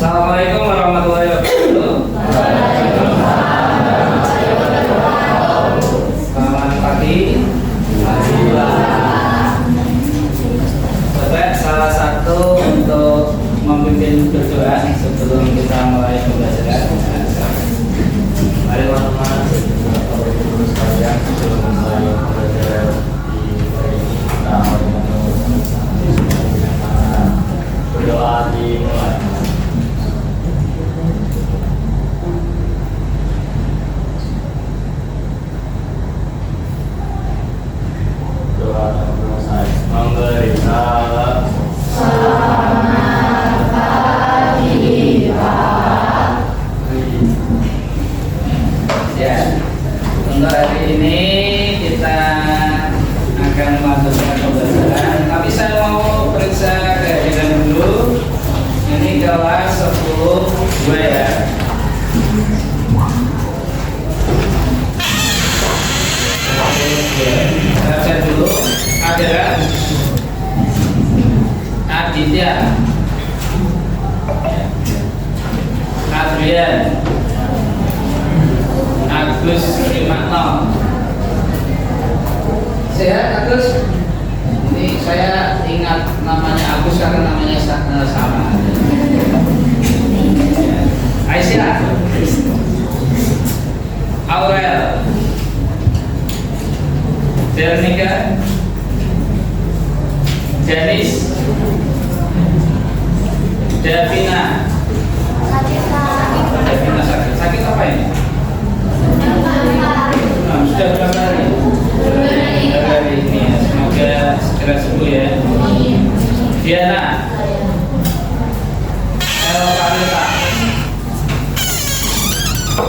Assalamualaikum warahmatullahi wabarakatuh. Selamat pagi. Coba salah satu untuk memimpin berdoa sebelum kita mulai pembelajaran. Mari teman-teman sekalian sebelum mulai pembelajaran kita berdoa dimulai. Memberi salam. Selamat pagi Pak. Ya, untuk hari ini kita akan melanjutkan pembelajaran. Tapi saya mau periksa kehadiran dulu. Ini kelas 10 gue ya. Saya cek dulu. Ada Aditya, Adrian, Agus Rimakno. Sehat Agus? Ini saya ingat namanya Agus karena namanya sama. Aisyah, Aurel, Jernika, Janis, Davina. Davina sakit apa ini? Sudah berapa hari? Berapa hari ini ya. Semoga segera sembuh ya. Diana, Elvanita,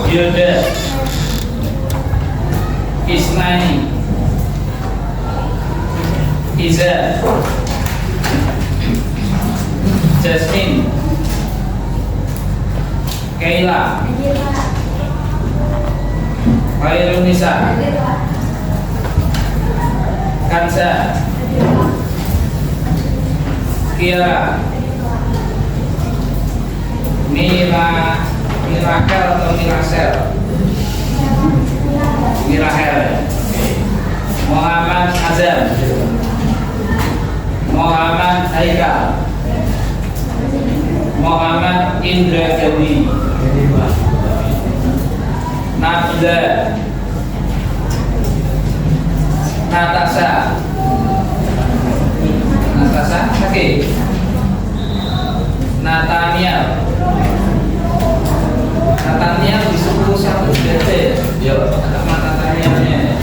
Yoda, Isnani, Iza, Jasmine, Kayla, Khairunisa, Kansa, Kiara, Mirakel atau Mirasel, Mirahel, Muhammad Azam, Muhammad Haikal, Muhammad Indra Gani, Nabila, Natasha, oke, Nathaniel disuruh satu DT, yuk, nama Nathanielnya.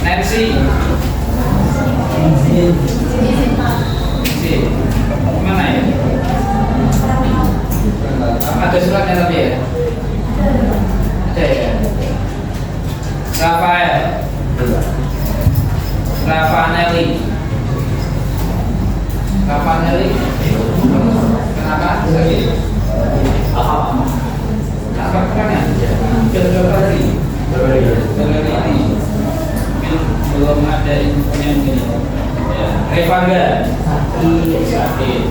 Nancy, mana ya? Ada suratnya tapi ya? Ada ya? Rafanelli. Kenapa? Sakit? Apa kurangnya? Berapa hari? Belum ada infonya ini. Revanga sakit.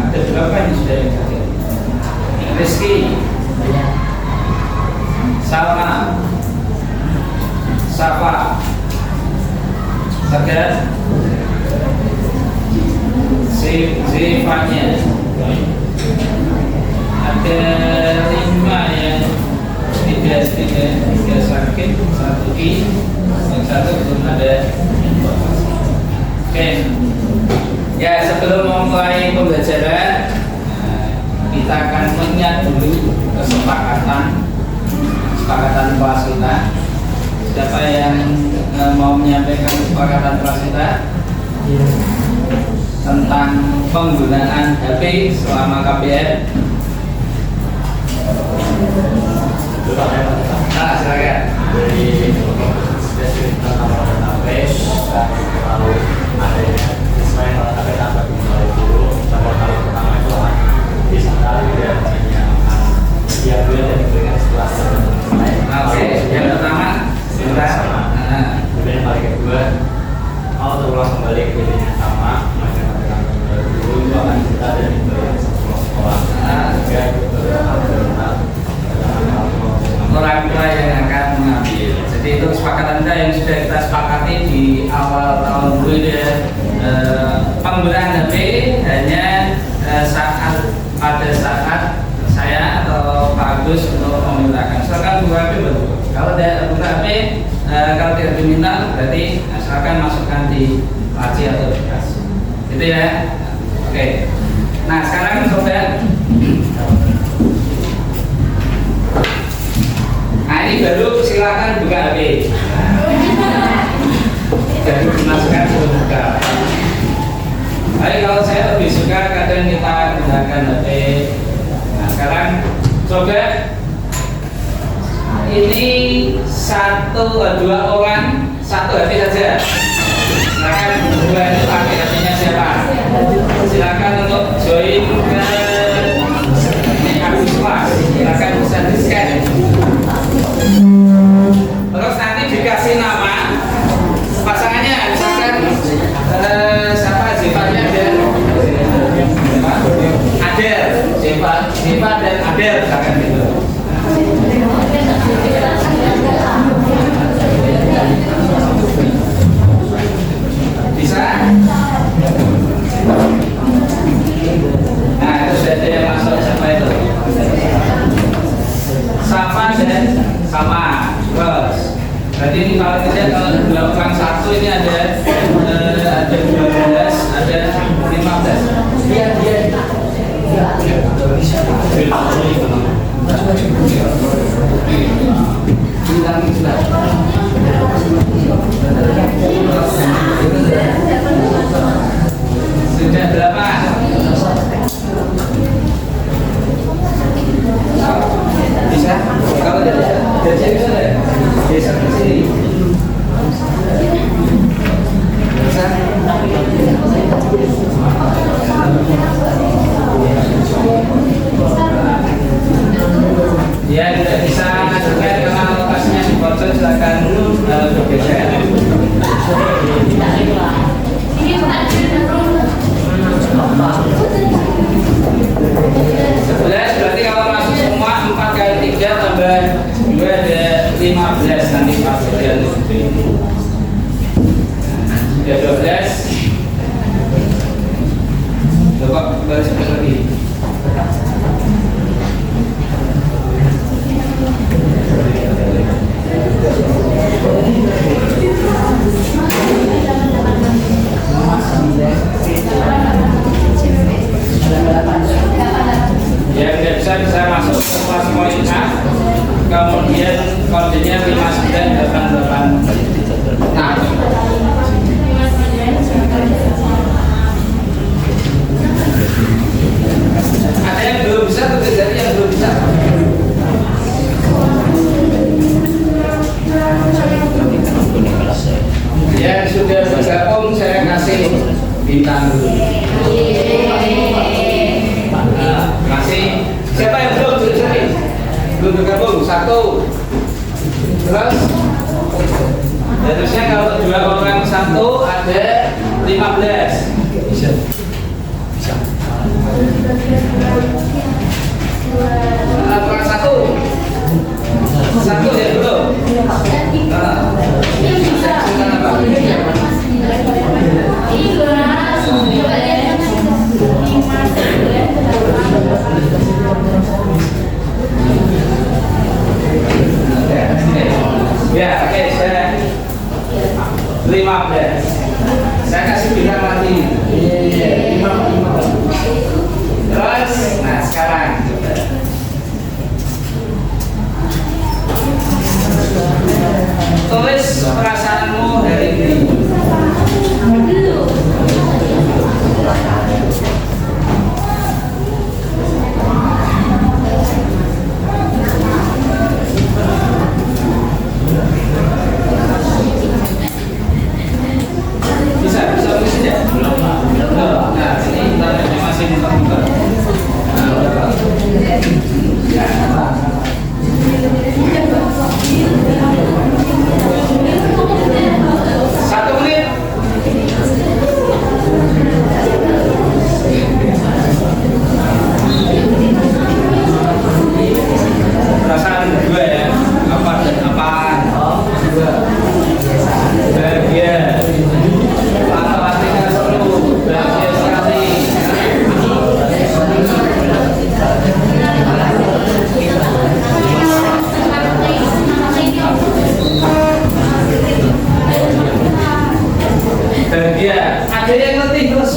Ada berapa yang sudah yang sakit? Rizky, Salma, Safa, Sagat, Zevanya. Ada 5 yang tidak sakit, 1 yang 1 belum ada informasi. Oke, ya sebelum memulai pembelajaran kita akan mengingat dulu kesepakatan kelas kita. Siapa yang mau menyampaikan kesepakatan kelas kita tentang penggunaan HP selama KBR? Nah, silakan. Dari spesifikasi nomor database lalu adanya sesuai nomor database dapat dimulai dulu. Contoh kalau pertama itu bisa dan hanya dia dulu dan diberikan setelah selesai. Oke, yang pertama kita. Kemudian yang paling kedua mau terulang kembali ke ide yang sama, maka dulu itu akan kita dan diberikan penggunaan HP hanya pada saat saya atau Pak Agus untuk memintakan. Silakan buka HP betul. Kalau tidak buka HP, kalau tidak diminta berarti silakan masukkan di laci atau bekas. Itu ya. Oke. Nah sekarang coba. Nah ini baru silakan buka HP. Jadi dimasukkan buka. Tapi kalau saya lebih suka kadang kita gunakan HP. Nah sekarang coba ini dua orang satu HP saja. Silakan berdua itu pakai HP-nya siapa? Silakan untuk join ke Agus Kelas. Silakan bisa di-scan. Terus nanti dikasih nama pasangannya, misalkan siapa sifatnya Adel, sifat dan Adel, misalkan gitu. Bisa? Nah itu sudah ada yang masuk siapa itu? Sama dan sama. Terus berarti ini kalau tidak kalau dua orang satu ini ada 12, ada 15. Dia sudah berapa? Bisa? Kalau tidak bisa deh. Bisa ke sini. Bisa? Ya tidak bisa juga karena lokasinya di bocor, silakan bergeser. Sebelas berarti kalau masuk semua 4 kali 3 tambah 2 ada 15 nanti Pak Firdan. Sudah 12. Coba baris lagi. Ya bisa masuk ke kelas Moina, kemudian kodenya 5988. Nah, ada yang belum bisa atau tidak yang belum bisa? Ya sudah bergabung saya kasih bintang dulu. Masih siapa yang belum cari? Belum bergabung satu. Terus terusnya kalau dua orang satu ada 15. Bisa. Orang satu ya belum. Ya, oke, saya 15. Saya kasih bintang lagi.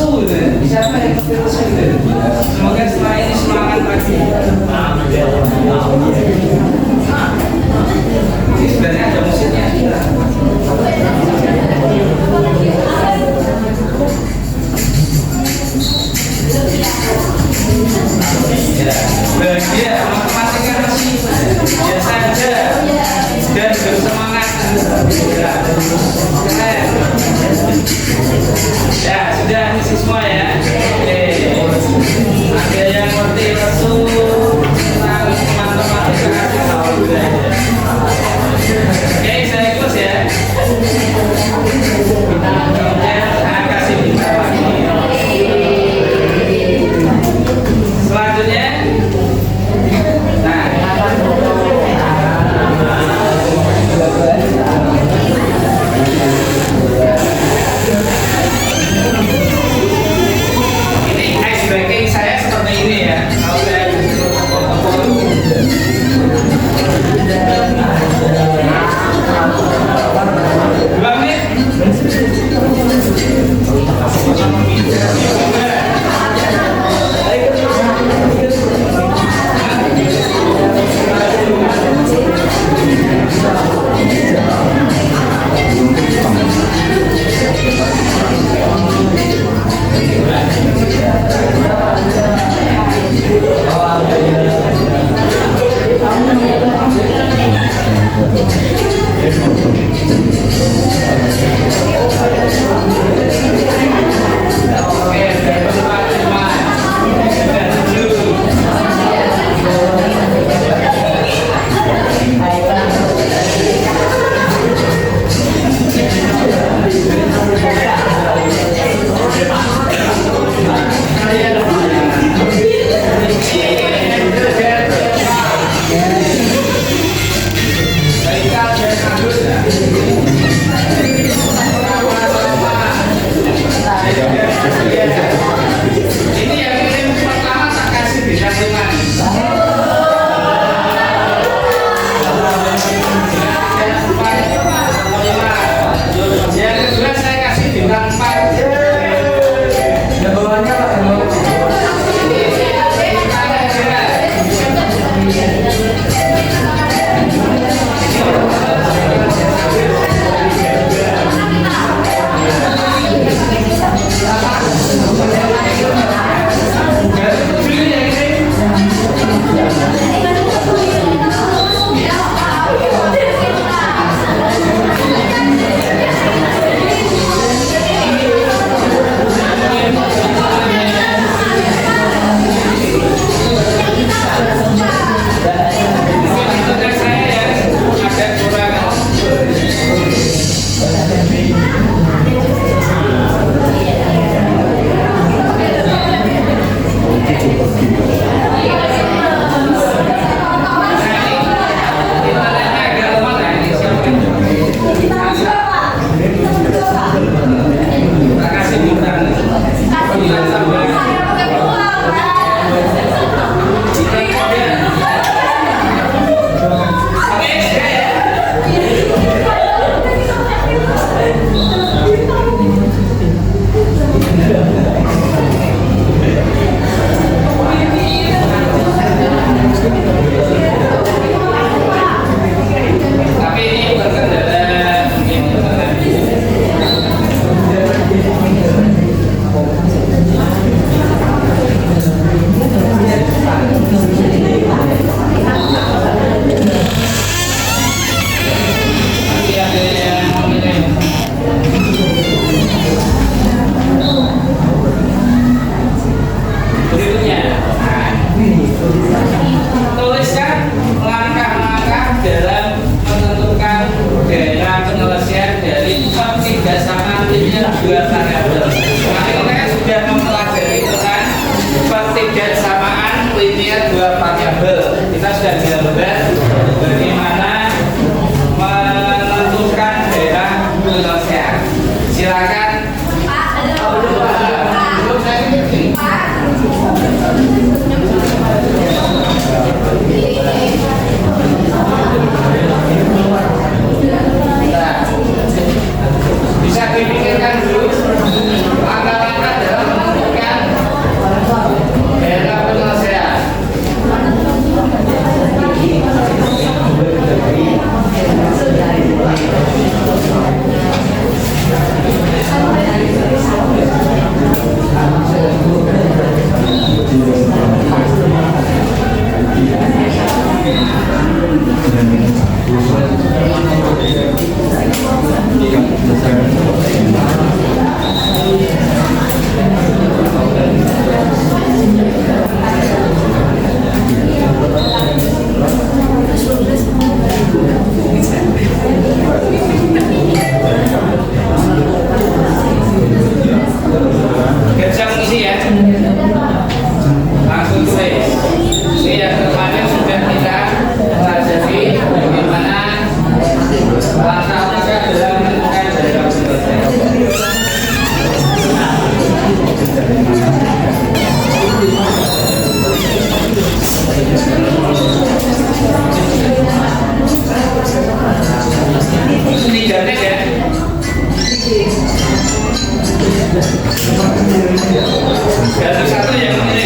lesu gitu. Siapa yang ngerti lesu gitu? Semoga setelah ini semangat lagi. Ini sebenarnya ada musiknya. Bahagia, matematika masih biasa aja dan bersemangat. Ya, sudah isi semua ya. Oke. Ada yang ngerti langsung tentang matematika alhamdulillah. Oke, saya close ya. Kemudian saya kasih bintang lagi. Selanjutnya, ini ice breaking saya seperti ini ya. Kalau saya dua menit. Ini yang kirim pertama tak kasih bintang 5. Yang kedua saya kasih bintang 4. Yang bawahnya Pak. Bisa dipikirkan dulu langkah-langkah dalam Kerja mengisi ya. Langsung tulis. Ini yang kemarin sudah kita pelajari bagaimana langkah-langkah dalam menentukan daerah penyelesaian. Tiga tek ya. Satu yang ini.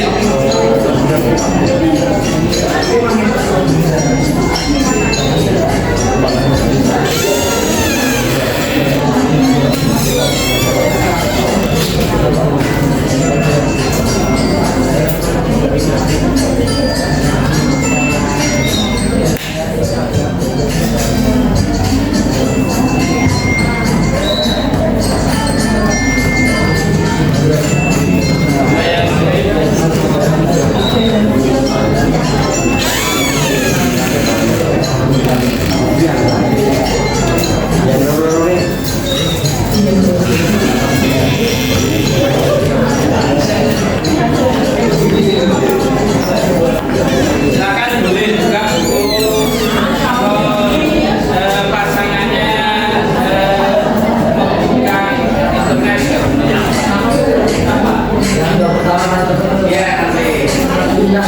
Silakan boleh buka buku pasangannya membuka internet ya nanti dari 1,5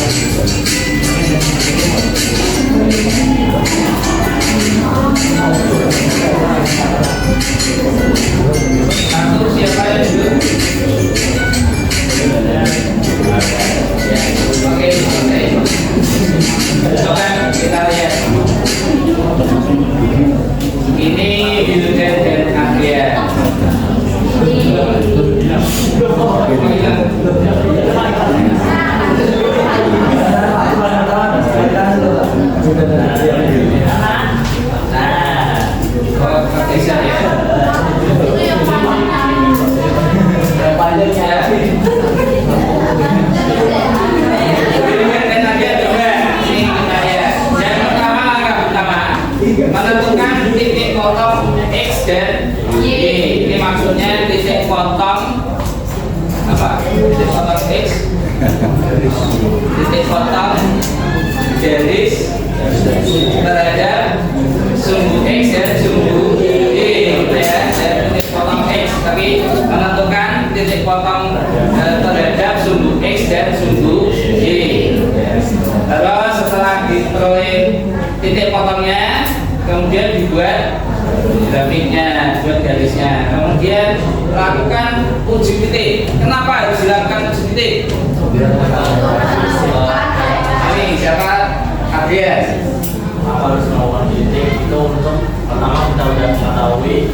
menit lagi. Satu siapa yang dulu? Oke, coba kita lihat. Ini Wildan dan Adrian. Menentukan titik potong X dan Y. Ini maksudnya titik potong apa? Titik potong X, titik potong garis terhadap sumbu X dan sumbu Y, ya. Dan titik potong X, tapi menentukan titik potong terhadap sumbu X dan sumbu Y. Terus setelah diperoleh titik potongnya, kemudian dibuat grafiknya, dibuat garisnya. Kemudian lakukan uji titik. Kenapa harus dilakukan uji titik? Ini siapa? Adrian. Harus melakukan titik itu untuk pertama kita udah mengetahui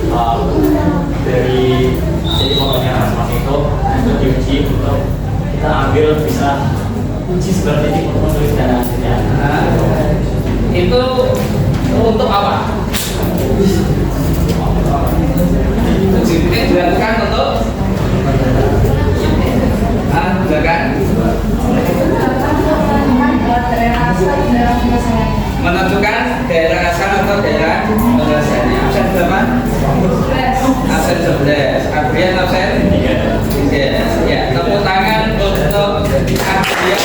dari titik potongnya masing-masing itu untuk diuji, untuk kita ambil bisa uji seperti titik potong tulis dan hasilnya. Itu untuk apa? Uji titik dilakukan untuk kan? Menentukan daerah asal atau daerah penyelesaiannya. Absen berapa? Absen 11. Adrian absen 3. Ya, tepuk tangan untuk Adrian.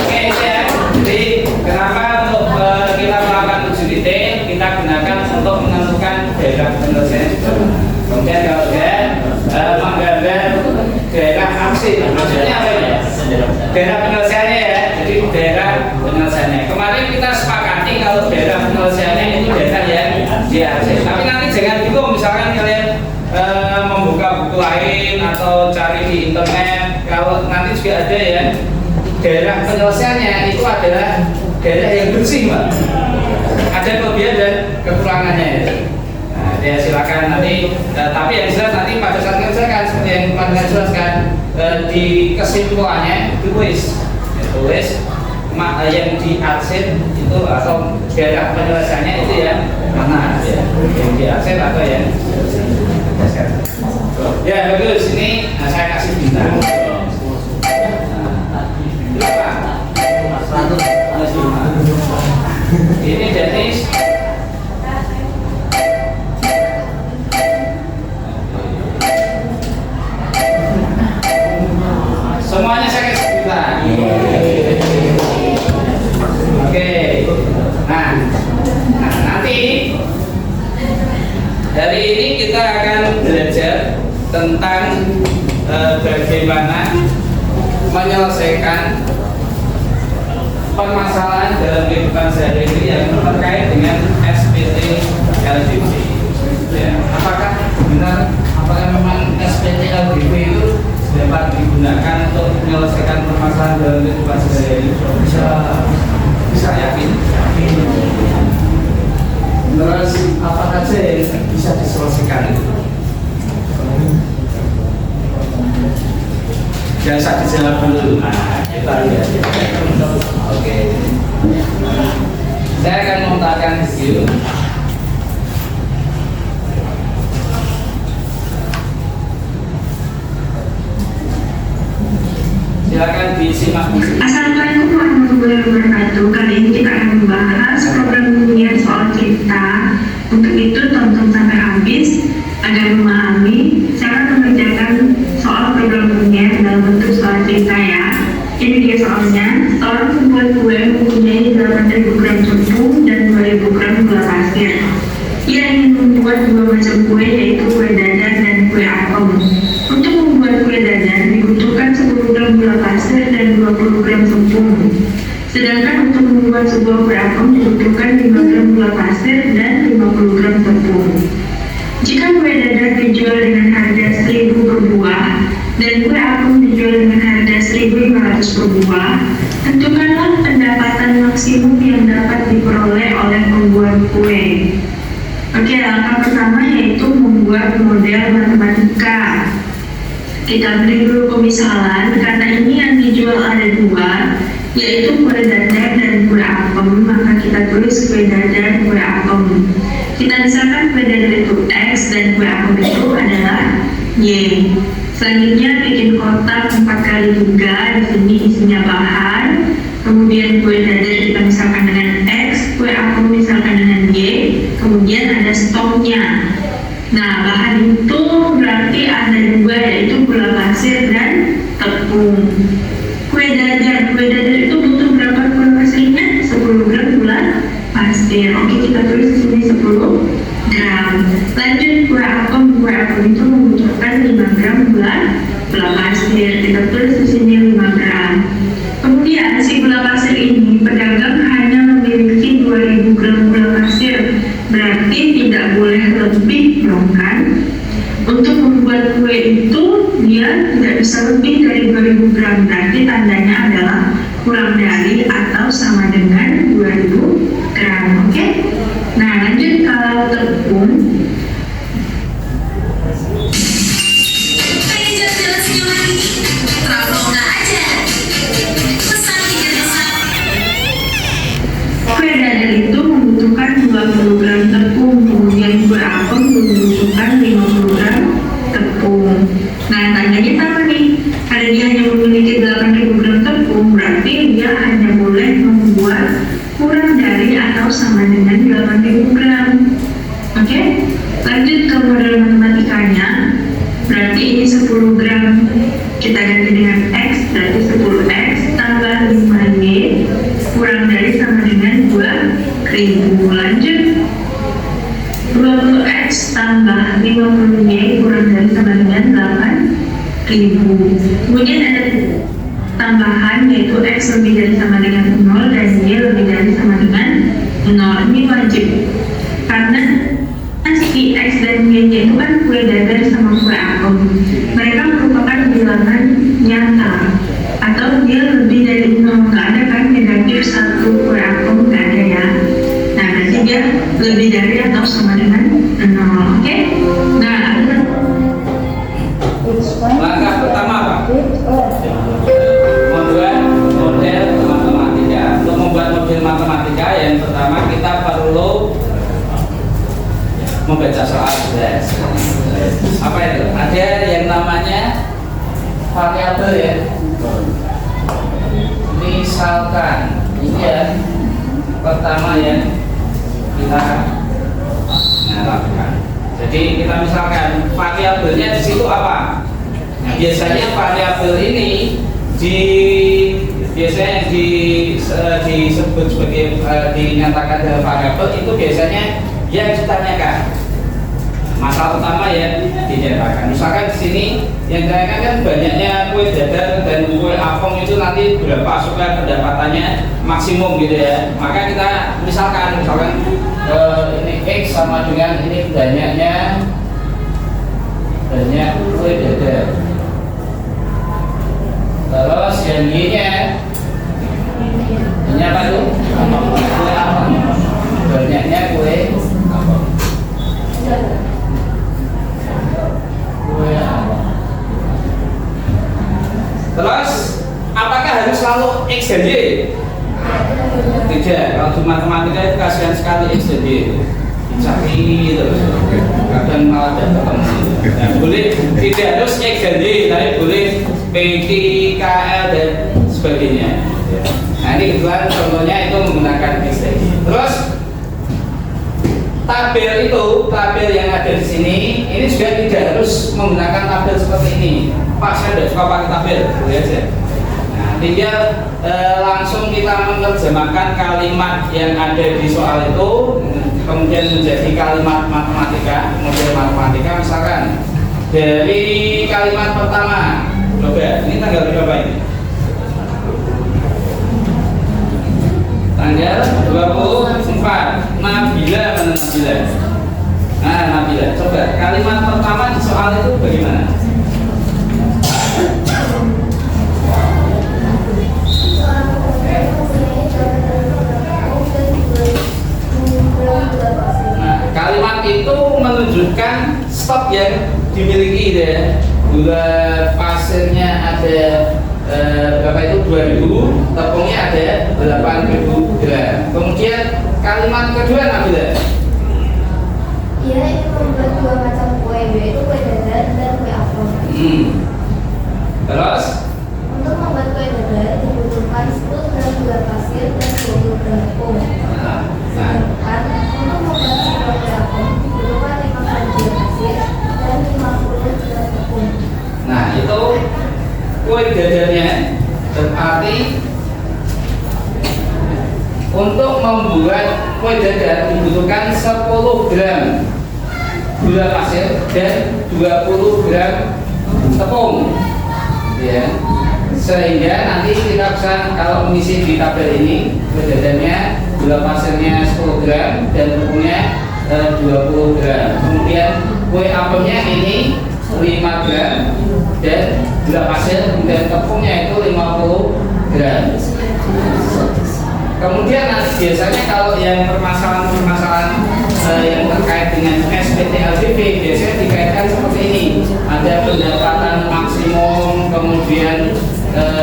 Oke ya, jadi kenapa untuk kita melakukan uji titik? untuk menentukan daerah penyelesaian sejauh mana. Kemudian kalau dia menggambar daerah aksi, maksudnya apa ya? Daerah penyelesaiannya ya, jadi daerah penyelesaiannya. Kemarin kita sepakati kalau daerah penyelesaiannya itu daerah yang di aksi. Tapi nanti jangan bingung, misalkan kalian membuka buku lain atau cari di internet, kalau nanti juga ada ya daerah penyelesaiannya itu adalah daerah yang bersih, Pak. Ada kelebihan dan kekurangannya ya. Nah, ya silakan nanti, tapi yang jelas nanti pada saat mengerjakan seperti yang kemarin saya jelaskan, di kesimpulannya tulis yang diarsip itu atau daerah penyelesaiannya itu yang mana ya, yang diarsip atau yang ya bagus. Ini saya kasih bintang. Ini jadi semuanya saya kasih bintang. Oke. Nah, nanti hari ini kita akan belajar tentang bagaimana menyelesaikan permasalahan dalam kehidupan sehari-hari yang terkait dengan SPT LDP. Ya, apakah benar? Apakah memang SPT LDP itu dapat digunakan untuk menyelesaikan permasalahan dalam kehidupan sehari-hari? Bisa yakin? Terus apa saja yang bisa diselesaikan itu? Yang saya dijawab dulu. Kita lihat. Oke. Saya akan memutarkan video. Silakan disimak. Assalamualaikum warahmatullahi wabarakatuh. Kali ini kita akan membahas program dunia soal cerita. Untuk itu tonton sampai habis agar memahami cara mengerjakan soal program dunia dalam bentuk soal cerita ya. Ini dia soalnya. Seorang pembuat kue mempunyai 8.000 gram tepung dan 2.000 gram gula pasir. Ia ingin membuat 2 macam kue, yaitu kue dadar dan kue apem. Untuk membuat kue dadar dibutuhkan 10 gram gula pasir dan 20 gram tepung. Sedangkan untuk membuat sebuah kue apem dibutuhkan 5 gram gula pasir dan 50 gram tepung. Jika kue dadar dijual dengan harga 1.000 per buah dan kue apem dijual dengan harga 1.500 per buah, tentukanlah pendapatan maksimum yang dapat diperoleh oleh pembuat kue. Oke, langkah pertama yaitu membuat model matematika. Kita beri dulu pemisalan, karena ini yang dijual ada 2, yaitu kue dadar dan kue apem, maka kita tulis kue dadar kue apem. Kita misalkan kue dadar itu X dan kue apem itu adalah Y. Selanjutnya bikin kotak 4 kali juga, di sini isinya bahan. Kemudian kue dadar kita misalkan dengan X, kue apem misalkan dengan Y. Kemudian ada stoknya. Nah, bahan itu berarti ada 2, yaitu gula pasir dan tepung. Kue dadar itu butuh berapa gula pasirnya? 10 gram gula pasir. Oke, kita tulis di sini 10 gram. Lanjut kue apem itu membutuhkan 5 gram gula pasir. Kita tulis di sini 5 gram. Kemudian si gula pasir ini pedagang hanya memiliki 2.000 gram gula pasir. Berarti tidak boleh lebih dong kan? Untuk membuat kue itu dia tidak bisa lebih dari 2.000 gram. Berarti tandanya adalah kurang dari atau sama dengan 2.000 gram. Oke? Nah, lanjut kalau tepung. Kue dadar itu membutuhkan 20 gram tepung, kemudian kue apem membutuhkan 50 gram tepung. Nah, tandanya sama nih. Karena dia hanya memiliki 8.000 gram tepung, berarti dia hanya boleh membuat kurang dari atau sama dengan 8.000 gram. Oke? Lanjut ke model matematikanya. Berarti ini 10 gram. Kita ganti dengan X, berarti 10X tambah 5Y kurang dari sama dengan 2.000. Lanjut. tambah 50Y kurang dari sama dengan 8.000. Kemudian ada tambahan yaitu X lebih dari sama dengan 0 dan Y lebih dari sama dengan 0. Ini wajib karena si X dan Y itu kan kue dadar sama kue apem. Mereka merupakan bilangan nyata atau dia lebih dari 0. Nggak ada kan negatif 1 kue apem, nggak ada ya. Nah berarti dia lebih dari atau sama dengan 0. Oke? Nah Langkah pertama apa? Membuat model matematika. Untuk membuat model matematika yang pertama kita perlu membaca soal. Apa itu? Ada yang namanya variabel ya. Misalkan ini ya pertama ya kita lakukan. Jadi kita misalkan variabelnya di situ apa? Nah, biasanya variabel ini biasanya disebut sebagai dinyatakan dalam variabel itu biasanya yang ditanyakan. Masalah utama ya dinyatakan. Misalkan di sini yang ditanyakan kan banyaknya kue dadar dan kue apem itu nanti berapa supaya pendapatannya maksimum gitu ya. Maka kita misalkan ini X sama dengan ini banyak kue dadar. Terus yang Y-nya ini apa tuh? Kue apem. Banyaknya kue apem. Terus apakah harus selalu X dan Y? Tidak. Kalau di matematika itu kasihan sekali X dan Y. Dicari terus. Kadang malah tidak ketemu. Nah, boleh tidak harus X dan Y, tapi boleh P, Q, K, L dan sebagainya. Nah ini kebetulan contohnya itu menggunakan X dan Y. Terus tabel yang ada di sini ini juga tidak harus menggunakan tabel seperti ini. Pak, saya tidak suka pakai tabel, boleh aja. Nah, tinggal langsung kita menerjemahkan kalimat yang ada di soal itu kemudian menjadi kalimat matematika, model matematika. Misalkan dari kalimat pertama, coba ini tanggal berapa ini? Tanggal 24. Nabila mana Nabila? Nah Nabila, coba kalimat pertama di soal itu bagaimana? Nah, kalimat itu menunjukkan stok yang dimiliki ya. Gula pasirnya ada berapa itu 2000, tepungnya ada 8000 gram. Kemudian kalimat kedua Nabila. Ia itu membuat dua macam kue, yaitu kue dadar dan kue apem. Terus Untuk membuat kue dadar dibutuhkan 10 gram gula pasir dan 20 gram tepung. Sedangkan untuk membuat sebuah kue apem dibutuhkan 5 gram gula pasir dan 50 gram tepung. nah itu kue dadarnya berarti untuk membuat kue dadar dibutuhkan 10 gram gula pasir dan 20 gram tepung ya. Sehingga nanti kita bisa kalau mengisi di tabel ini kue dadarnya gula pasirnya 10 gram dan tepungnya 20 gram. Kemudian kue apemnya ini 5 gram dan gula pasir dan tepungnya itu 50 gram. Kemudian biasanya kalau yang permasalahan yang terkait dengan SPT LDP biasanya dikaitkan seperti ini. Ada pendapatan maksimum, kemudian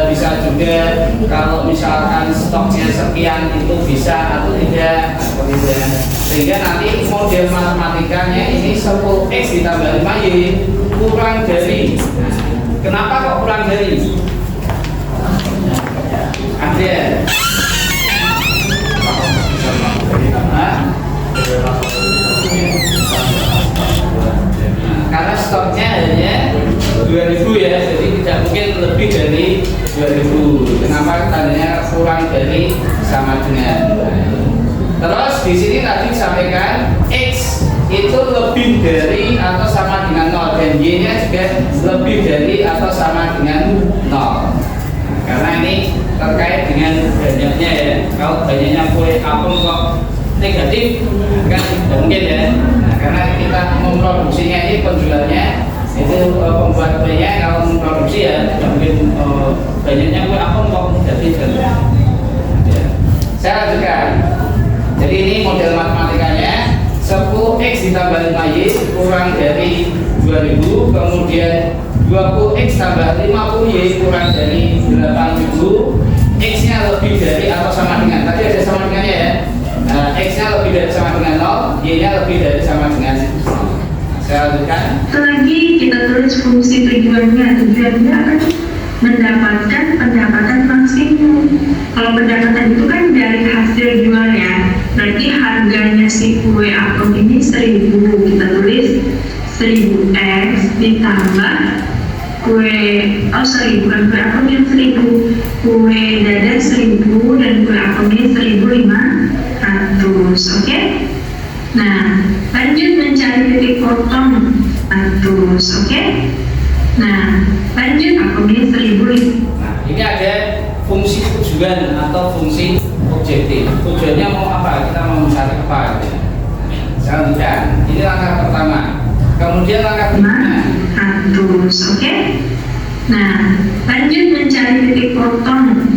bisa juga kalau misalkan stoknya sekian itu bisa atau tidak seperti itu. Sehingga nanti model matematikanya ini 10x ditambah 5y kurang dari. Kenapa kok kurang dari? Ada. Karena stoknya hanya 2000 ya, jadi tidak mungkin lebih dari 2000. Kenapa tandanya kurang dari sama dengan? Terus di sini tadi disampaikan X itu lebih dari atau sama dengan 0 dan Y nya juga lebih dari atau sama dengan 0. Karena ini terkait dengan banyaknya ya. Kalau banyaknya kue apem kok negatif kan tidak mungkin ya. Nah, karena kita memproduksinya ini penjualnya itu pembuat kuenya kalau memproduksi ya tidak mungkin banyaknya kue apem kok negatif kan. Ya. Saya lanjutkan. Jadi ini model matematikanya 10x ditambah 5y kurang dari 2000, kemudian 20x tambah 50y kurang dari 8000, x nya lebih dari atau sama dengan, tadi ada sama dengannya ya, x nya lebih dari sama dengan 0, y nya lebih dari sama dengan 0. Saya lanjutkan. Lagi kita tulis fungsi tujuannya akan mendapatkan pendapatan maksimum. Kalau pendapatan itu kan dari hasil jual ya, berarti harganya si kue apem ini 1000, kita tulis 1000x ditambah kue 1000 kan kue apemnya 1000, kue dadar 1000 dan kue apemnya 1500. Oke? Nah, lanjut mencari titik potong 100. Oke? Nah, lanjut apemnya 1000. Nah, ini ada fungsi tujuan atau fungsi objektif. Tujuannya mau apa? Kita mau mencari apa? Saya lanjutkan. Ini langkah pertama. Kemudian langkah berikutnya 100. Oke? Nah, lanjut mencari titik potong.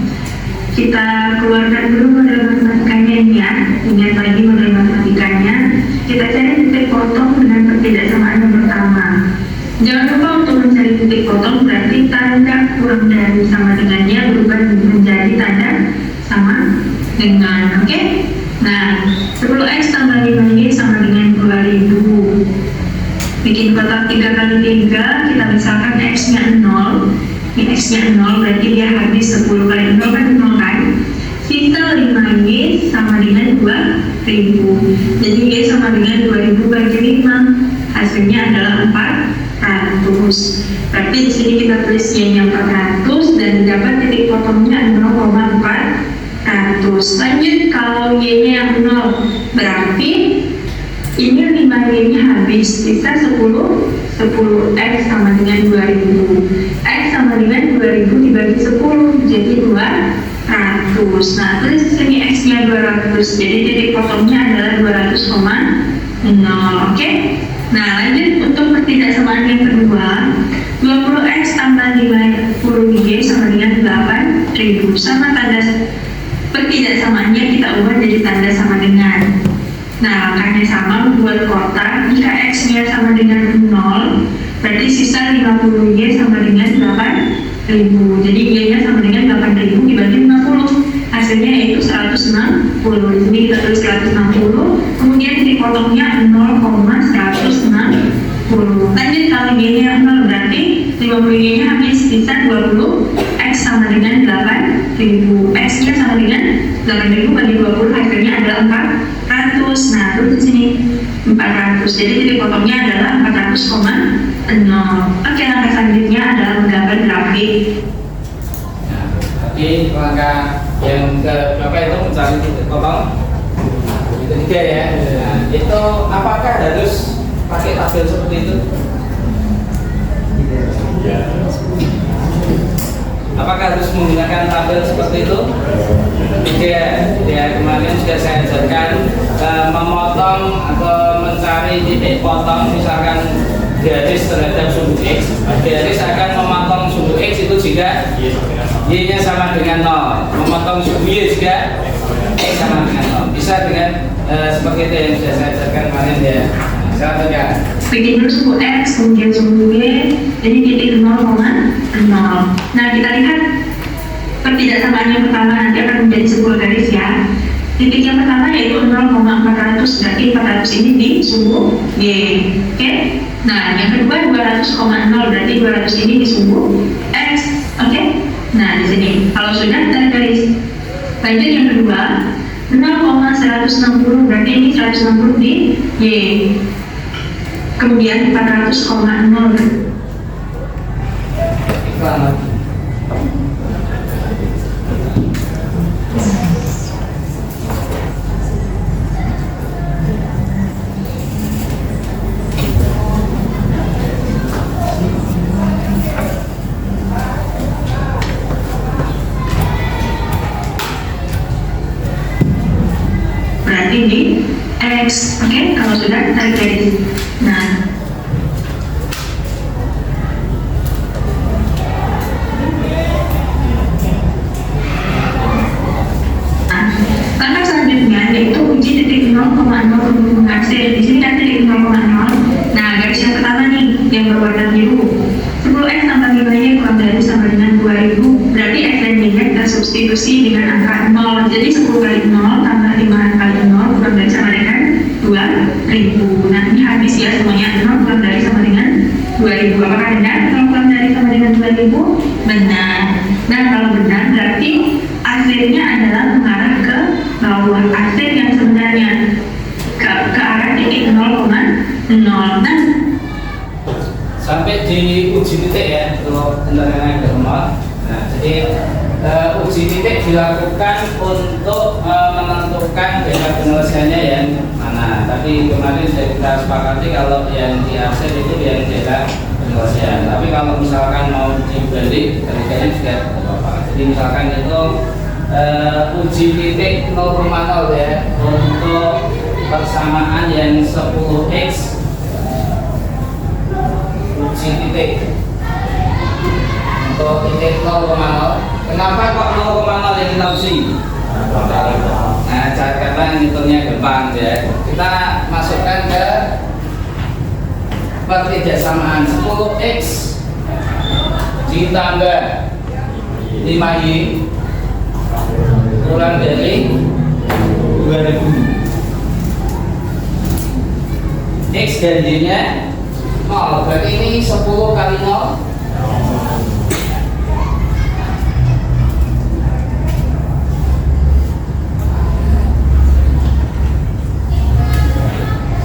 Kita keluarkan dulu model matematikanya ini ya. Ingat lagi model matematikanya. Kita cari titik potong dengan perbedaan yang pertama. Jangan lupa untuk mencari titik potong berarti tanda kurang dari sama dengannya berubah menjadi tanda sama dengan. Oke? Nah, 10x tambah 5y sama dengan 2000. Bikin kotak 3 kali 3, kita misalkan x nya 0. Ini x nya 0 berarti dia habis 10 kali 0 kan 0 kan. Sisa 5y sama dengan 2000. Jadi y sama dengan 2000 bagi 5. Hasilnya adalah 400. Berarti di sini kita tulis y-nya 400 dan dapat titik potongnya 0,400. Lanjut kalau y-nya yang 0 berarti ini 5y-nya habis, sisa 10x sama dengan 2000. X sama dengan 2000 dibagi 10 jadi 200. Nah, tulis di sini x-nya 200. Jadi titik potongnya adalah 200,0. Oke? Nah, lanjut untuk pertidaksamaan yang kedua. 20x tambah 50y sama dengan 8000. Sama tanda pertidaksamaannya kita ubah jadi tanda sama dengan. Nah, langkahnya sama, membuat kotak. Jika x-nya sama dengan 0, berarti sisa 50y sama dengan 8000. Jadi y-nya sama dengan 8000 dibagi 50. Hasilnya yaitu 160. Di sini kita tulis 160. Kemudian titik potongnya 0,160. Lanjut kalau y-nya 0 berarti 50y-nya habis, sisa 20. X sama dengan 8000. X-nya sama dengan 8000 bagi 20, hasilnya adalah 400. Nah, terus di sini 400. Jadi titik potongnya adalah 400,0. Oke, langkah selanjutnya adalah menggambar grafik. Nah, tadi langkah yang berapa itu mencari titik potong? Itu 3 ya. Nah, itu apakah harus pakai tabel seperti itu? Ya. Apakah harus menggunakan tabel seperti itu? Tidak. Ya, kemarin sudah saya ajarkan memotong atau mencari titik potong, misalkan garis terhadap sudut x. Garis akan memotong sudut x itu jika y-nya sama dengan 0. Memotong sudut y jika x sama dengan 0. Bisa dengan seperti itu yang sudah saya ajarkan kemarin ya. Saya ajarkan. Bikin dulu suku x, kemudian suku y, jadi titik 0,0. Nah, kita lihat pertidaksamaan yang pertama nanti akan menjadi sebuah garis ya. Titik yang pertama yaitu 0,400, berarti 400 ini di suku y. Oke? Nah, yang kedua 200,0 berarti 200 ini di suku x. Oke? Nah, di sini kalau sudah tarik garis. Lanjut yang kedua 0,160 berarti ini 160 di y. Kemudian 400,0. Selamat. X. Oke, kalau sudah tarik garis. Nah, langkah selanjutnya yaitu uji titik 0,0 untuk hasil. Di sini ada titik 0,0. Nah, garis yang pertama nih yang berwarna biru. 10x tambah 5y kurang dari sama dengan 2000. Berarti x dan y tersubstitusi dengan angka 0. Jadi 10 kali 0 tambah 5 kali 0 kurang dari sama dengan 2000. Nah, ini habis ya semuanya. 0 kurang dari sama dengan 2000. Apakah benar? 0 kurang dari sama dengan 2000? Benar. Nah, kalau benar berarti hasilnya adalah mengarah ke bawah. Hasil yang sebenarnya ke arah titik 0,0. Nah, sampai di uji titik ya untuk kendaraan yang normal. Nah, jadi uji titik dilakukan untuk menentukan daerah penyelesaiannya yang mana. Tapi kemarin sudah kita sepakati kalau yang di aset itu yang daerah penyelesaian. Tapi kalau misalkan mau dibalik, harganya juga tidak apa-apa. Jadi misalkan itu uji titik 0,0 ya untuk persamaan yang 10x uji titik untuk titik 0,0. Kenapa kok 0,0 yang kita uji? Nah, karena hitungnya gampang ya. Kita masukkan ke pertidaksamaan 10x ditambah 5y kurang dari 2000. X dan Y nya 0, berarti ini 10 kali 0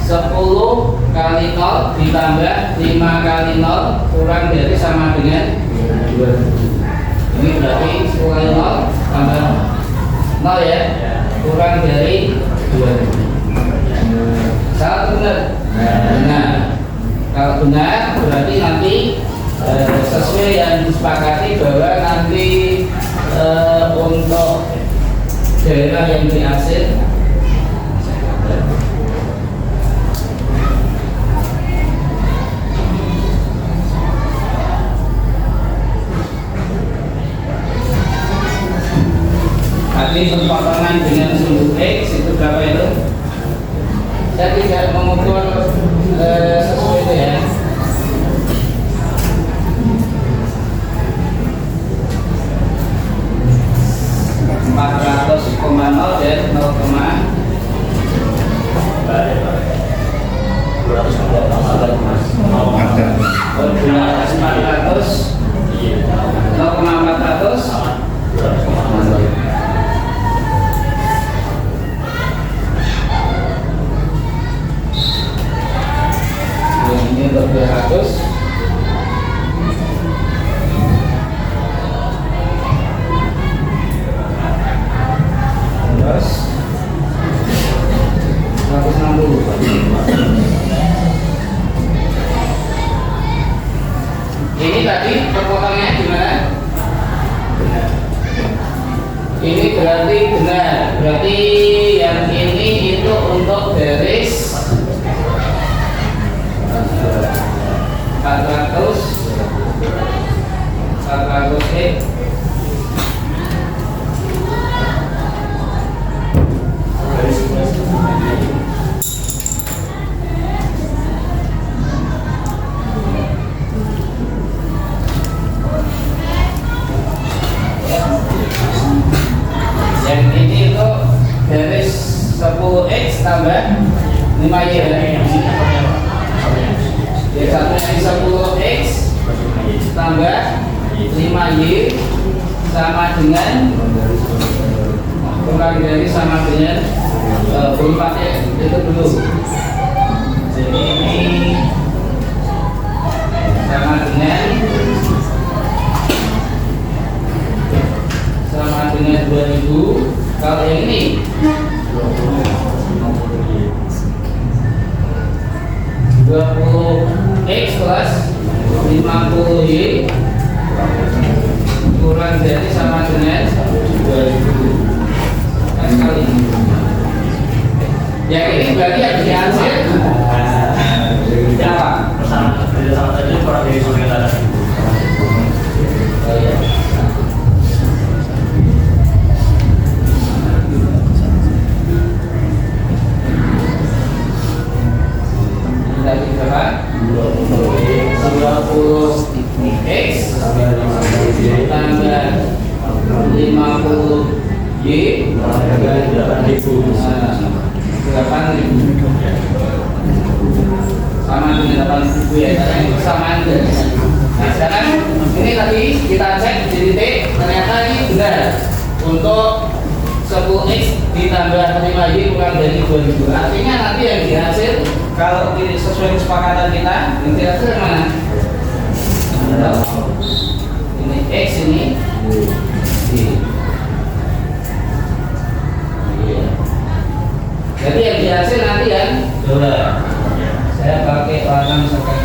10 kali 0 ditambah 5 kali 0 kurang dari sama dengan 2000. Ini berarti 10 kali 0 tambah 0 ya, kurang dari 2000. Salah benar? Benar. Kalau benar berarti nanti sesuai yang disepakati bahwa nanti untuk daerah yang dihasil nanti berpotongan dengan sumbu X itu berapa itu? Saya tidak mengukur sesuai itu ya. (400,0 dan 0,400 ini untuk 200 terus 160. Ini tadi perpotongannya gimana? Ini berarti benar, berarti yang ini itu untuk garis 400 yang ini itu garis 10x tambah 5y ya. Jadi satunya 10x tambah 5y sama dengan kurang dari sama dengan 24 ya, itu dulu. Jadi ini sama dengan 2000. Kalau yang ini 20x plus 50y kurang dari sama dengan 2000 kan sekali. Yang ini berarti yang dihasil apa? Bersama kerjasama tadi kurang dari pemerintah. Oh iya. Tadi berapa? 20 X tambah 50 Y 8.000 sama dengan 8.000 ya, karena ini persamaan dari. Nah sekarang ini tadi kita cek di titik, ternyata ini benar untuk 10X ditambah 5Y kurang dari 2000. Artinya nanti yang dihasil kalau sesuai kesepakatan kita, yang dihasil yang mana? Ini X ini Y. Jadi yang dihasil nanti yang dolar. Saya pakai warna misalkan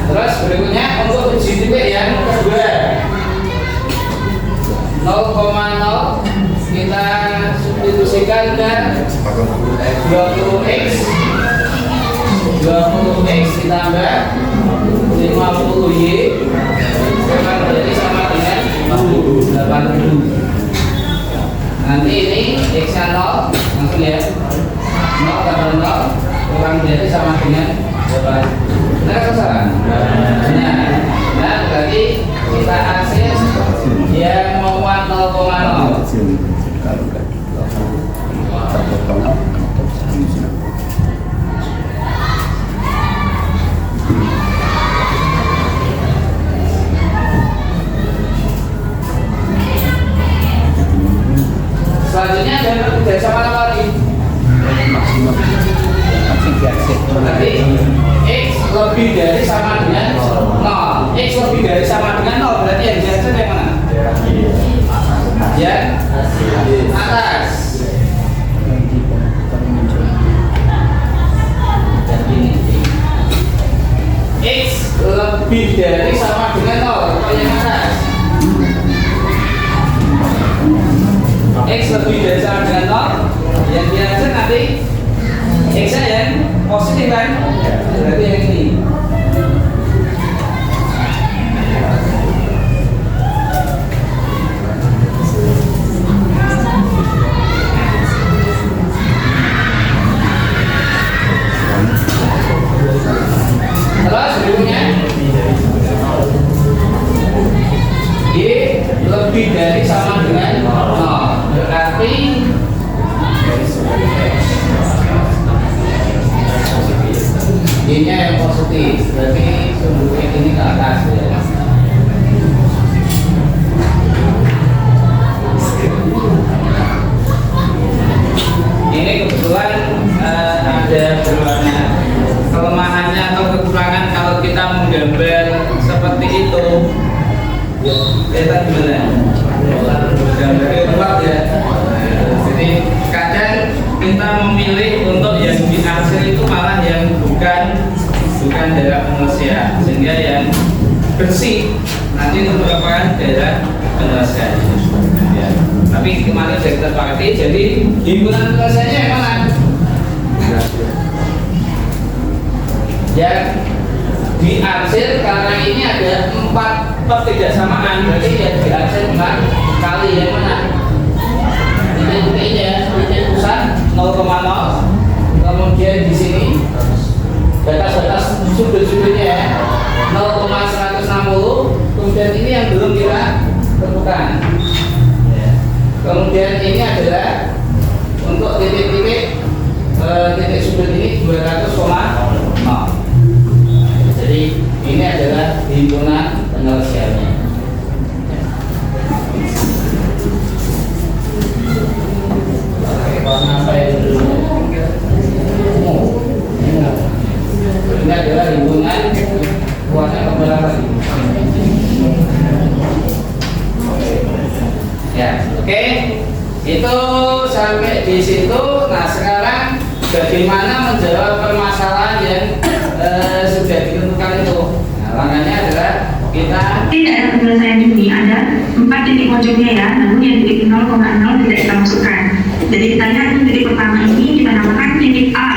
terus berikutnya untuk uji titik yang kedua 0,0 kita substitusikan ke 20X 20X ditambah 50Y memang berarti sama dengan 80. Nanti ini X nya 0 langsung ya 0 tambah 0 kurang berarti sama dengan 8. Benar atau salah? Benar. Nah berarti kita hasil yang memuat 0,0. Selanjutnya ada berbeda sama apa lagi? Berarti X lebih dari sama dengan 0. X lebih dari sama dengan 0 berarti yang dihasil yang mana? Yang atas. Dan ini X lebih dari sama dengan 0 yang atas. X lebih dari sama dengan 0 yang dihasil nanti X nya yang positif kan? Berarti yang ini. Terus berikutnya Y lebih dari sama dengan 0 berarti Y nya yang positif berarti sumbu X ini ke atas ya. Ini kebetulan ada berwarna. Kelemahannya atau kekurangan kalau kita menggambar seperti itu kita gimana? Gambarnya kuat ya. Jadi kadang kita memilih untuk yang dihasil itu malah yang bukan daerah pengungsian, sehingga yang bersih nanti itu merupakan daerah pengungsian. Ya. Tapi kemarin sudah kita sepakati, jadi himpunan pengungsiannya yang mana? Yang dihasil karena ini ada 4 ketidaksamaan, berarti yang dihasil 4 kali yang mana? Titik-titiknya, titik pusat 0,0, kemudian di sini batas-batas sudut-sudutnya 0,160, kemudian ini yang belum kita tentukan. Kemudian ini adalah untuk titik-titik titik sudut ini 200,0. Jadi ini adalah himpunan penyelesaiannya. Warna apa itu? Ini adalah himpunan warna keberapa? Ya, oke. Itu sampai di situ. Nah, sekarang bagaimana menjawab permasalahan yang sudah ditentukan itu. Nah, langkahnya adalah kita Tidak ada penyelesaian ini, ada 4 titik pojoknya ya, namun yang titik 0,0 tidak kita masukkan. Jadi kita lihat titik pertama ini kita namakan titik A.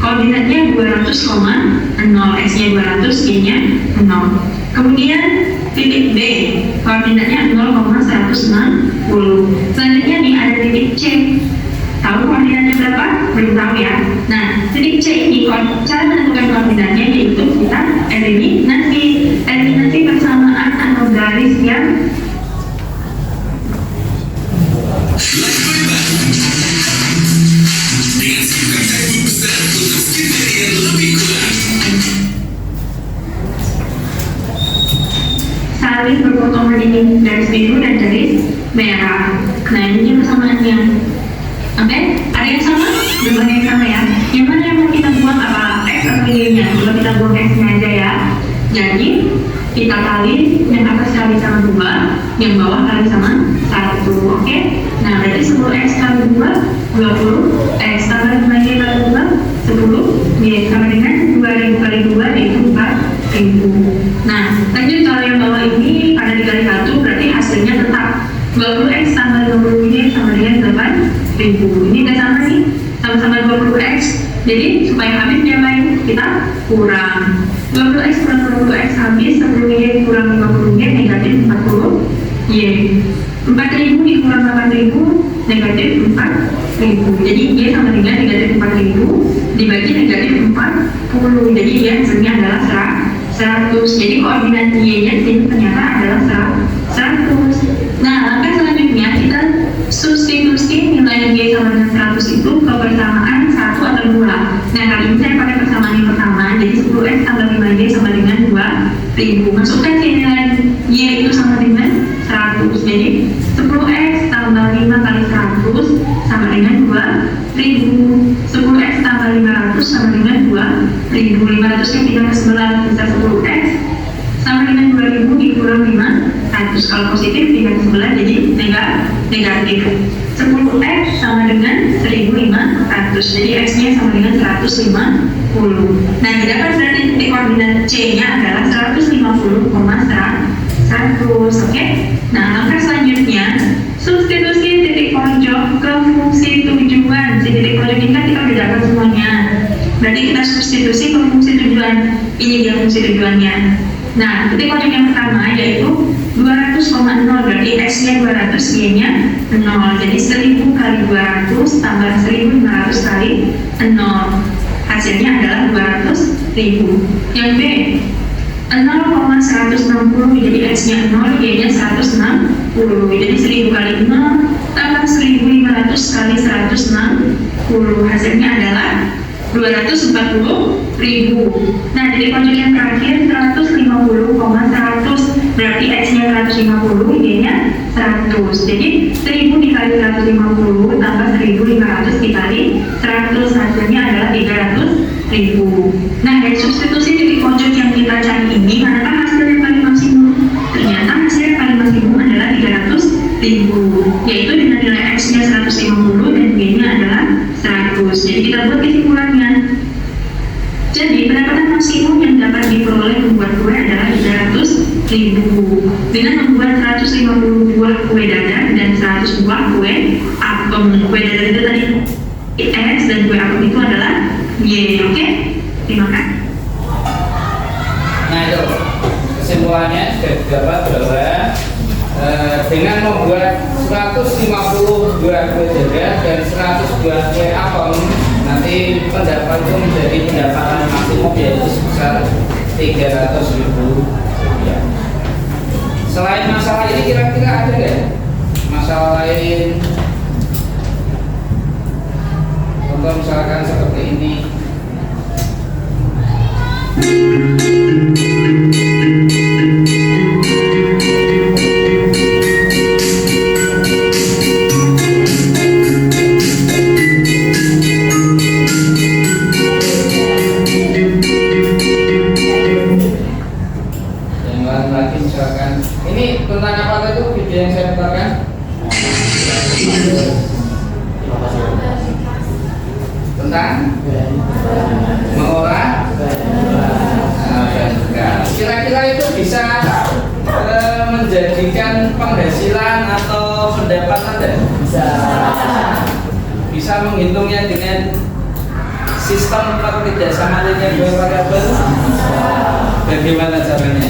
Koordinatnya 200,0, X-nya 200, Y-nya 0. Kemudian titik B, koordinatnya 0,160. Selanjutnya nih ada titik C. Tahu koordinatnya berapa? Belum tahu ya. Nah, titik C ini cara menentukan koordinatnya yaitu kita eliminasi persamaan atau garis yang saling berpotongan di garis biru dan garis merah. Nah, ini persamaannya. Oke, ada yang sama? Belum ada yang sama ya. Yang mana yang mau kita buang apa? X atau Y-nya? Kalau kita buang X-nya aja ya. Jadi kita kali yang atas kali sama 2, yang bawah kali sama 1. Oke. Nah, berarti 10X kali 2 20, X tambah 5Y kali 2 10, Y sama dengan 2000 kali 2 yaitu 4000. Nah, lanjut kalau yang bawah ini pada dikali 1 berarti hasilnya tetap 20X tambah 20Y sama dengan 8000. Ini udah sama nih, sama-sama 20X. Jadi supaya habis diapain? Kita kurang 20X kurang 20X habis, 10Y kurang 50Y negatif 40Y. 4000 dikurang 8000 negatif 4000. Jadi Y sama dengan negatif 4000 dibagi negatif 40. Jadi Y hasilnya adalah 100. Jadi koordinat Y-nya sini ternyata adalah 100. Nah, langkah selanjutnya kita substitusi nilai Y sama dengan 100 itu ke persamaan 1 atau 2. Nah, kali ini saya pakai persamaan yang pertama, jadi 10X tambah 5Y sama dengan 2000. Masukkan nilai Y itu sama dengan 100. Jadi 10X tambah 5 kali 100 sama dengan 2000. 10X tambah 500 sama dengan 2000. 500 nya pindah ke sebelah, bisa 10X sama dengan 2000 dikurang 500. Kalau positif pindah ke sebelah jadi negatif. 10X sama dengan 1500. Jadi X-nya sama dengan 150. Nah, didapat berarti titik koordinat C-nya adalah 150,100. Oke. Nah, langkah selanjutnya substitusi titik pojok ke fungsi tujuan. Si titik pojok ini kan kita udah dapat semuanya. Berarti kita substitusi ke fungsi tujuan. Ini dia fungsi tujuannya. Nah, titik pojok yang pertama yaitu 200,0, berarti X-nya 200, Y-nya 0. Jadi 1000 kali 200 tambah 1500 kali 0. Hasilnya adalah 200.000. Yang B 0,160, jadi X-nya 0, Y-nya 160. Jadi 1000 kali 0 tambah 1500 kali 160. Hasilnya adalah 240.000. Nah, titik pojok yang terakhir 150,100, berarti X-nya 150, Y-nya 100. Jadi 1000 dikali 150 tambah 1500 dikali 100, hasilnya adalah 300.000. Nah, dari substitusi titik pojok yang kita cari ini, manakah hasil yang paling maksimum? Ternyata hasil yang paling maksimum adalah 300.000, yaitu dengan nilai X-nya 150 dan Y-nya adalah 100. Jadi kita buat kesimpulannya. Jadi pendapatan maksimum yang dapat diperoleh membuat kue adalah 300.000 dengan membuat 150 buah kue dadar dan 100 buah kue apem. Kue dadar itu tadi X dan kue apem itu adalah Y. Oke? Terima kasih. Nah, itu kesimpulannya sudah didapat bahwa dengan membuat 150 buah kue dadar dan 100 buah kue apem, nanti pendapat itu menjadi pendapatan maksimum yaitu sebesar 300.000 ya. Selain masalah ini kira-kira ada nggak masalah lain? Contoh misalkan seperti ini. Ini tentang apa itu video yang saya putarkan? Tentang mengolah Kira-kira itu bisa menjadikan penghasilan atau pendapatan tidak? Bisa menghitungnya dengan sistem kerjasama dengan dua variabel? Bagaimana caranya?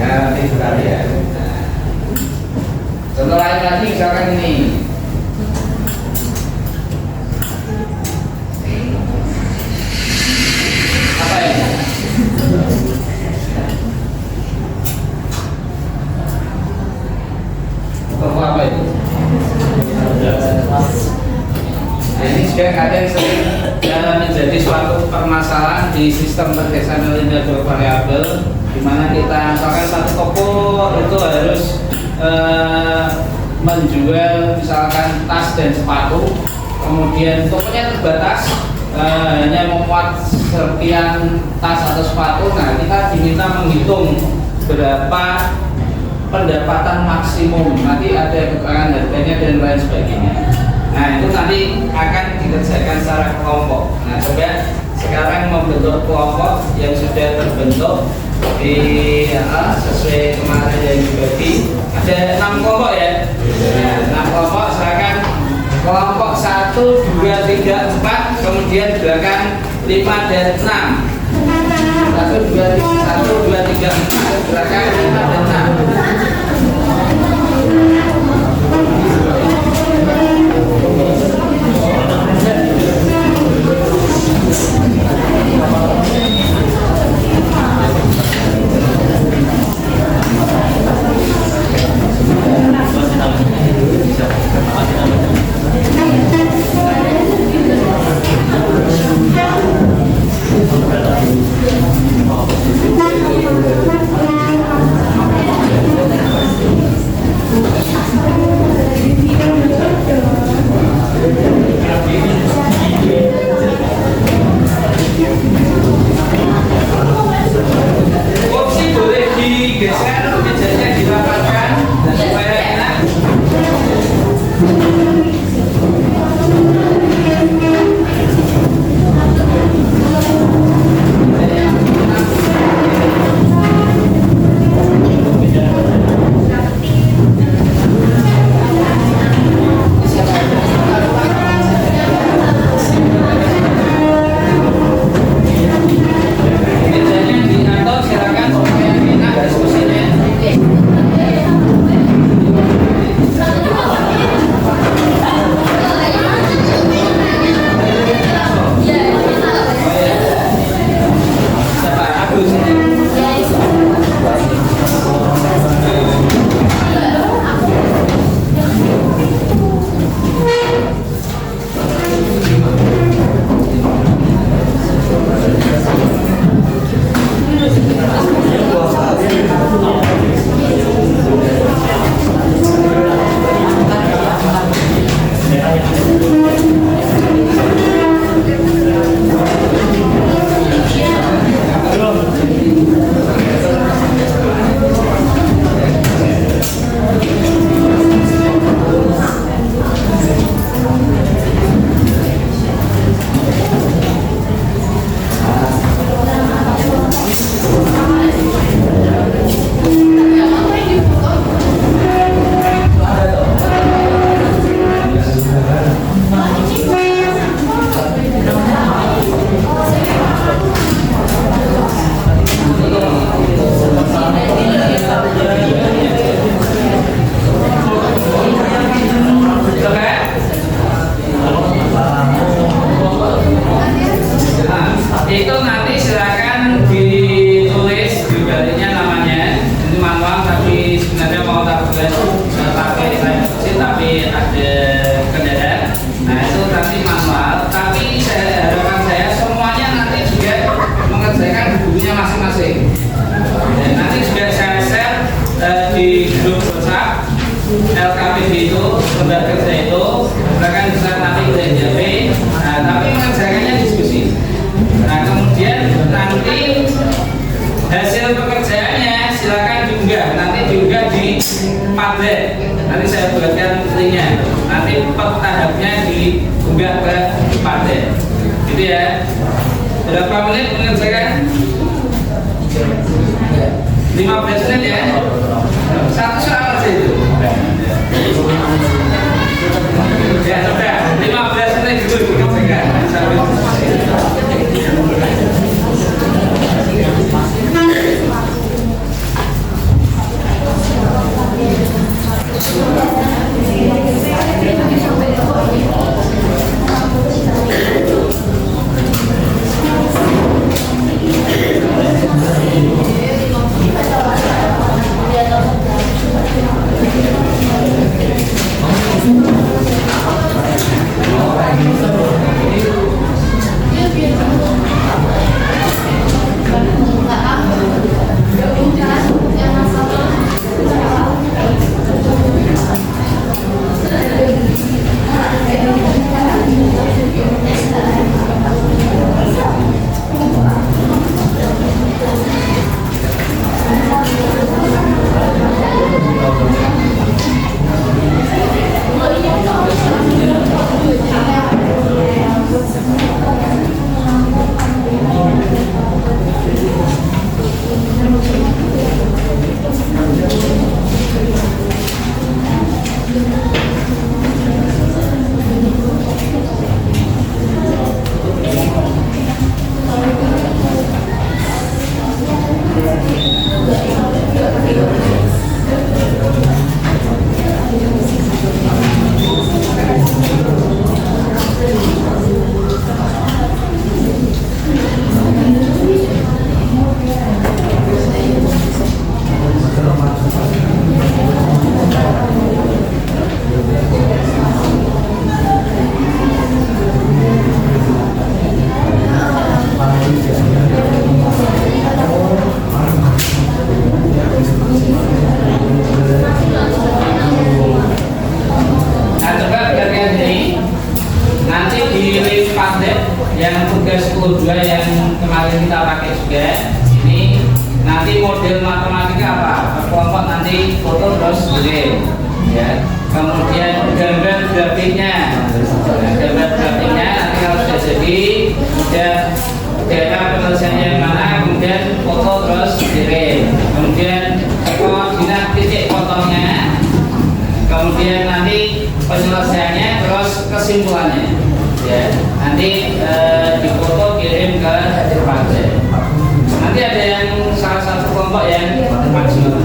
Ngerti sekali ya. Contoh lain lagi misalkan ini. Apa ini? Toko apa itu? Nah, ini juga kadang sering menjadi suatu permasalahan di sistem kerjasama linear dua variabel, di mana kita misalkan satu toko itu harus menjual misalkan tas dan sepatu, kemudian tokonya terbatas, hanya memuat sekian tas atau sepatu. Nah, kita diminta menghitung berapa pendapatan maksimum, nanti ada keterangan harganya dan lain sebagainya. Nah, itu nanti akan dikerjakan secara kelompok. Nah, coba sekarang membentuk kelompok yang sudah terbentuk di sesuai kemarin yang dibagi. Ada 6 kelompok ya. Nah, 6 kelompok, silakan kelompok 1, 2, 3, 4, kemudian belakang 5 dan 6. 1, 2, 3, 4, belakang 5 dan 6. Nanti saya buatkan linknya. Nanti per tahapnya diunggah ke Padlet. Gitu ya. Berapa menit mengerjakan? 15 menit ya. Satu soal aja itu. Ya sudah, 15 menit dulu dikerjakan. yang tugas 10.2 yang kemarin kita pakai juga. Ini nanti model matematika apa? Kelompok nanti foto terus kirim, ya. Kemudian gambar grafiknya, gambar grafiknya nanti kalau sudah jadi, kemudian data penyelesaiannya yang mana, kemudian foto terus kirim, kemudian koordinat titik fotonya, kemudian nanti penyelesaiannya terus kesimpulannya, ya. Nanti difoto kirim ke project. Nanti ada yang salah satu kelompok yang maksimal.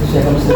Siapa mesti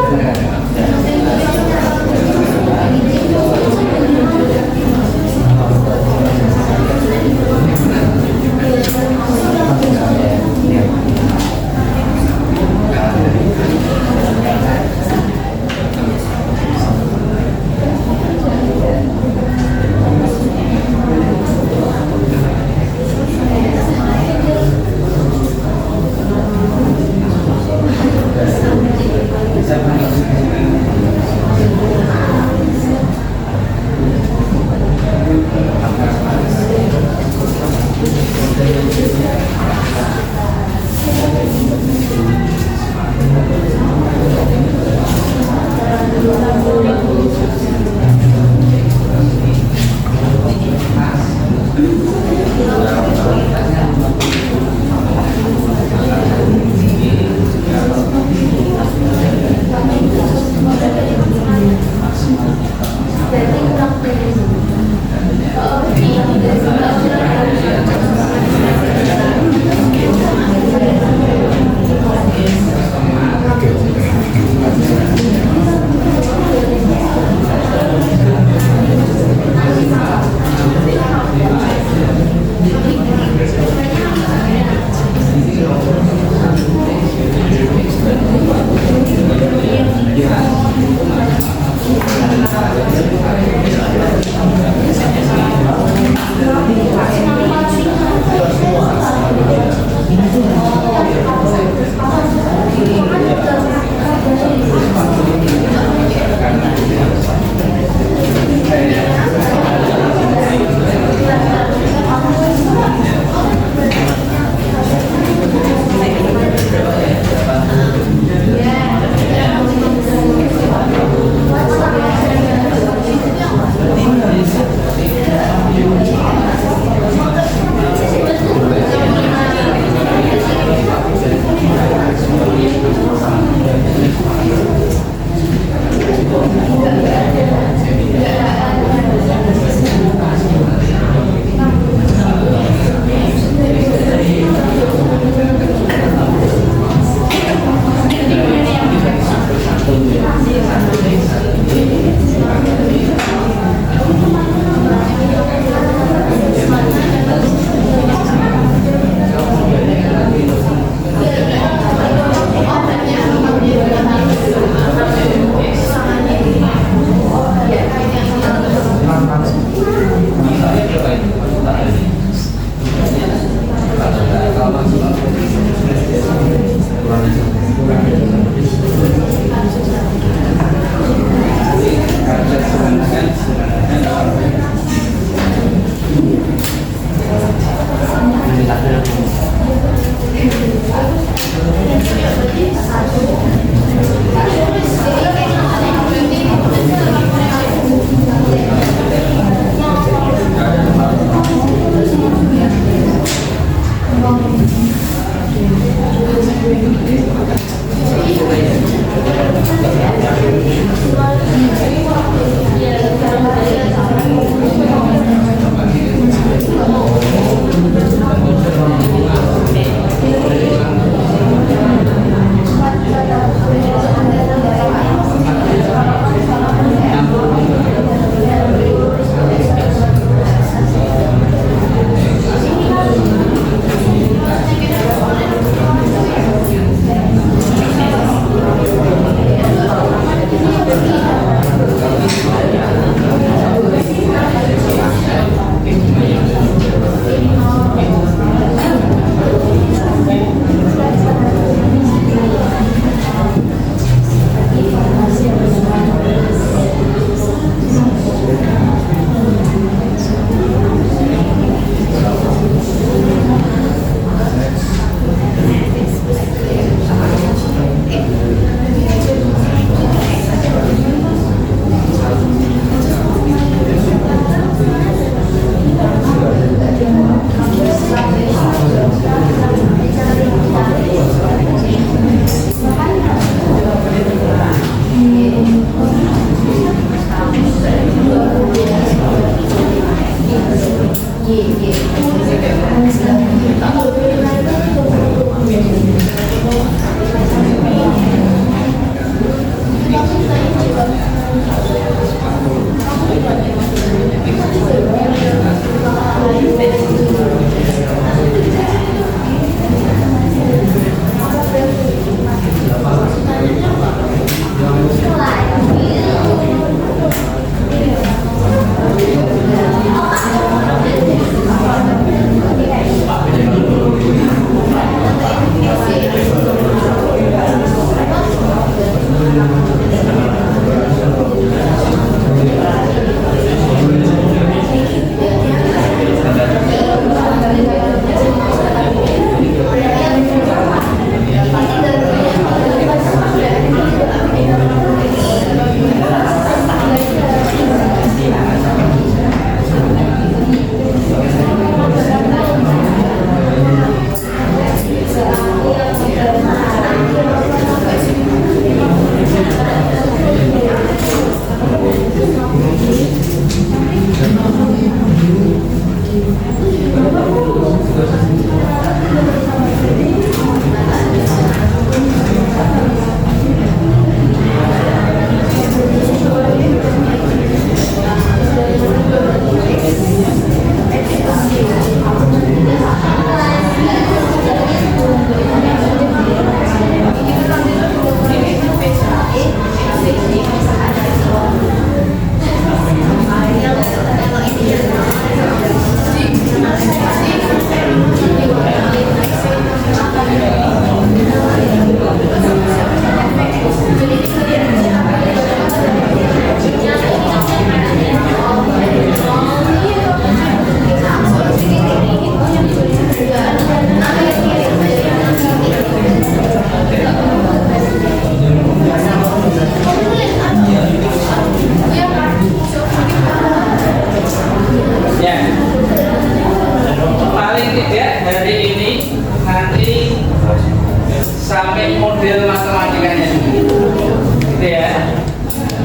sampai model matematikanya gitu ya.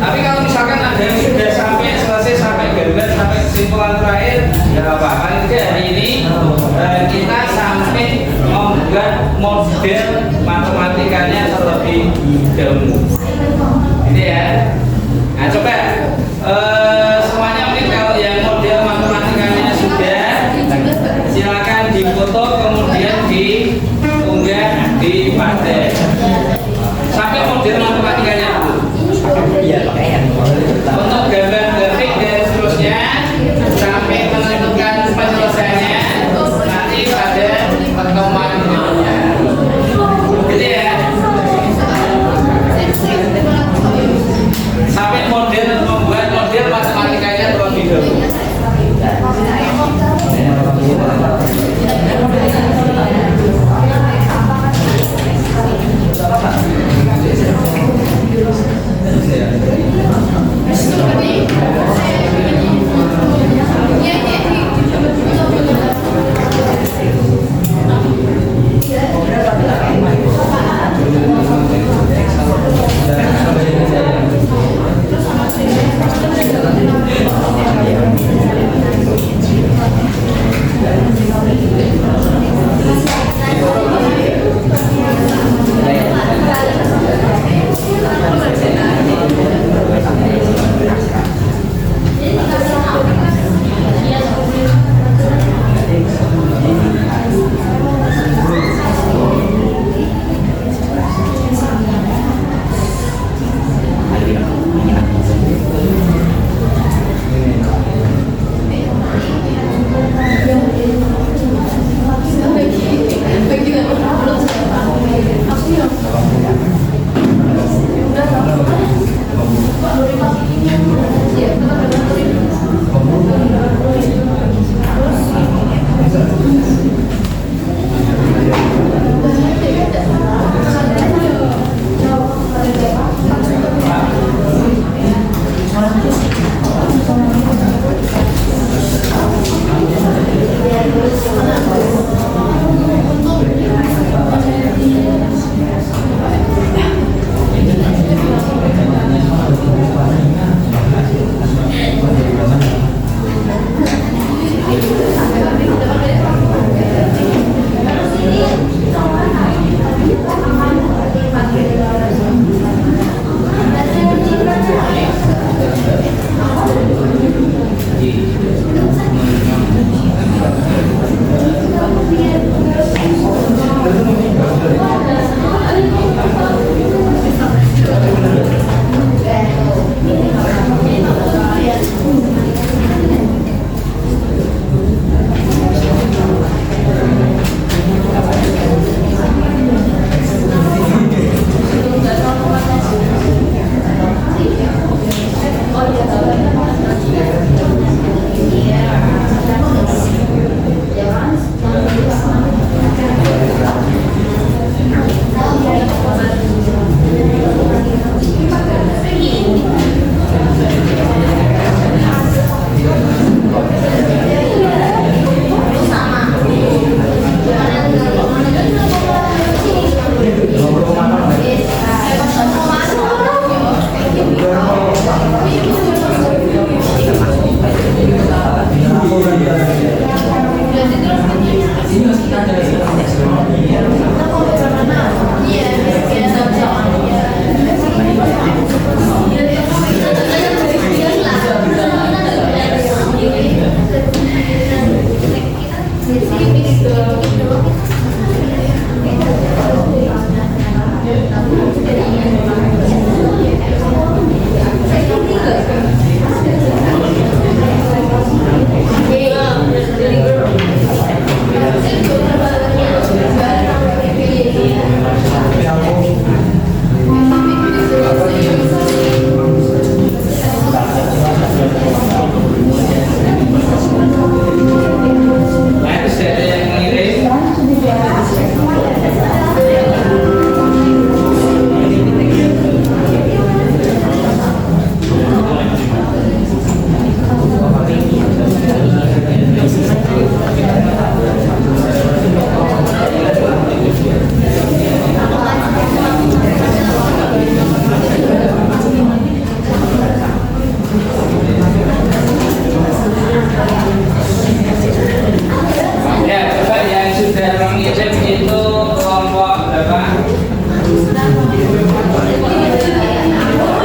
Tapi kalau misalkan ada yang sudah sampai selesai sampai gambar sampai kesimpulan terakhir, ya apa? Paling tidak hari ini kita sampai membuat model matematikanya terlebih dahulu, gitu ya. Nah coba semuanya mungkin kalau yang model matematikanya sudah, silakan difoto kemudian diunggah di Padlet sampai model matematikanya dulu. Untuk gambar grafik dan seterusnya sampai menentukan penyelesaiannya nanti pada pertemuan berikutnya, gitu ya. Sampai model membuat model matematikanya terlebih dahulu.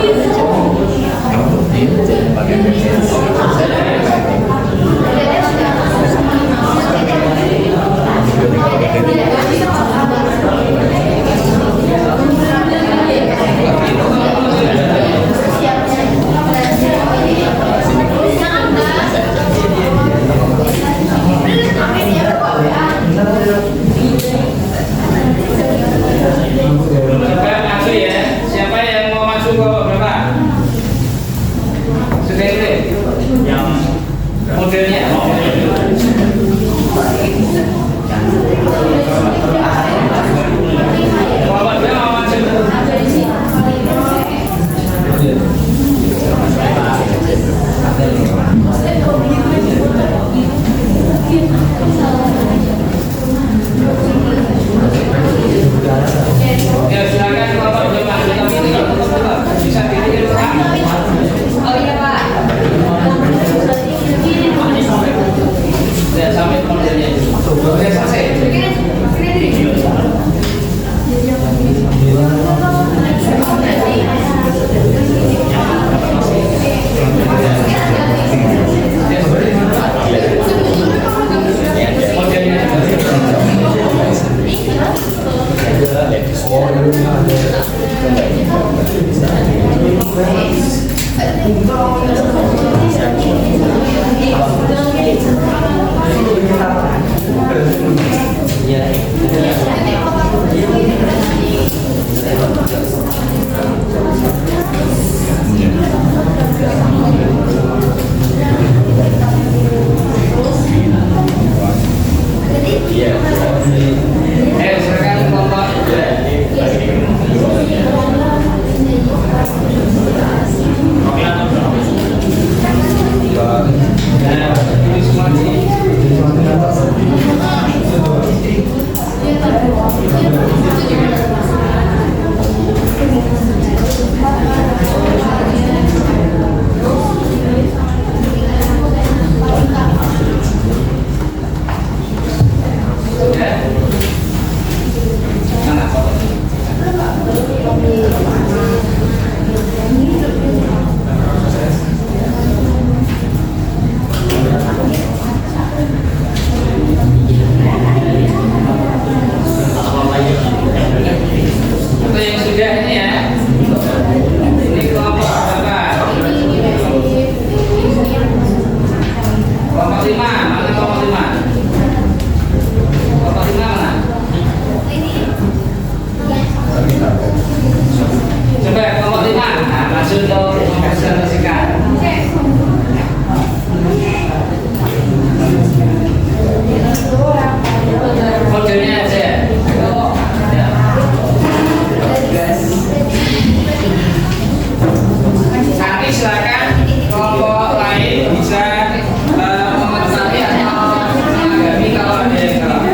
Coba maju ya. Siapa yang mau maju ke berapa? Sudah itu Yang modelnya. Kelompok dua mau maju. Ya silakan kelompok dua maju, tapi ini bisa dipilih orang. Oh iya Pak. Ya sampai modelnya. Oke selesai. Silakan kelompok. Nah, ini semua di Untuk yang sudah ini ya. Ini kelompok berapa? Kelompok 5, mana kelompok 5? Kelompok 5 mana? Coba kelompok 5. Nah, masuk ke mempresentasikan. Modelnya aja. Nanti silakan kelompok lain bisa mengenali atau menanggapi kalau ada yang salah.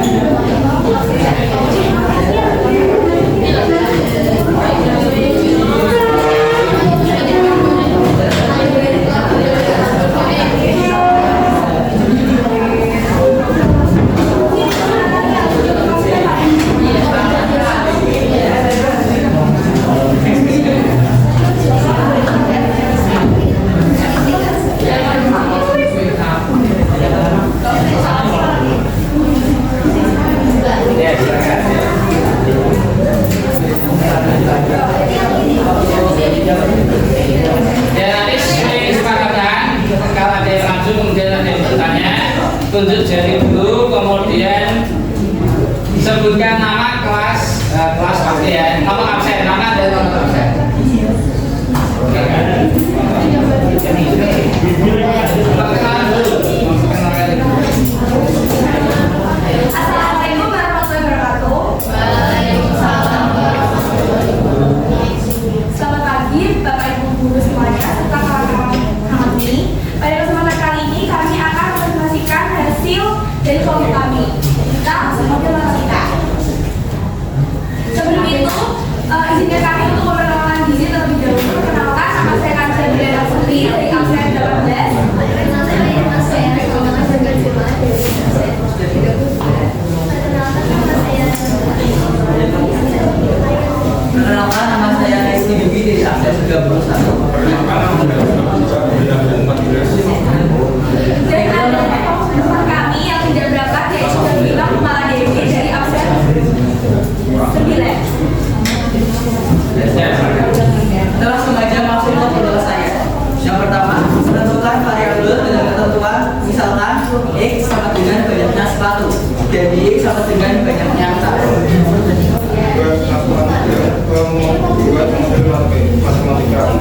Ya, silakan. Ya, nanti sesuai kesepakatan kalau ada yang maju kemudian ada yang bertanya, tunjuk jari dulu, kemudian sebutkan nama kelas pasti ya, nomor absen, nama dan nomor absen. Perkenalan dulu. Assalamualaikum warahmatullahi wabarakatuh. Waalaikumsalam warahmatullahi wabarakatuh. Selamat pagi Bapak Ibu guru semuanya serta kawan-kawan kami. Pada kesempatan kali ini kami akan mempresentasikan hasil dari kelompok kami. Kita sebagai kita. Sebelum itu, izinkan kami untuk memperkenalkan diri terlebih dahulu. Perkenalkan, nama saya Kanza Briana Putri dari absen 18. Perkenalkan, nama saya Rizky Dugi dari absen 31. misalkan X sama dengan banyaknya sepatu, jadi X sama dengan banyaknya satu. Buat model matematika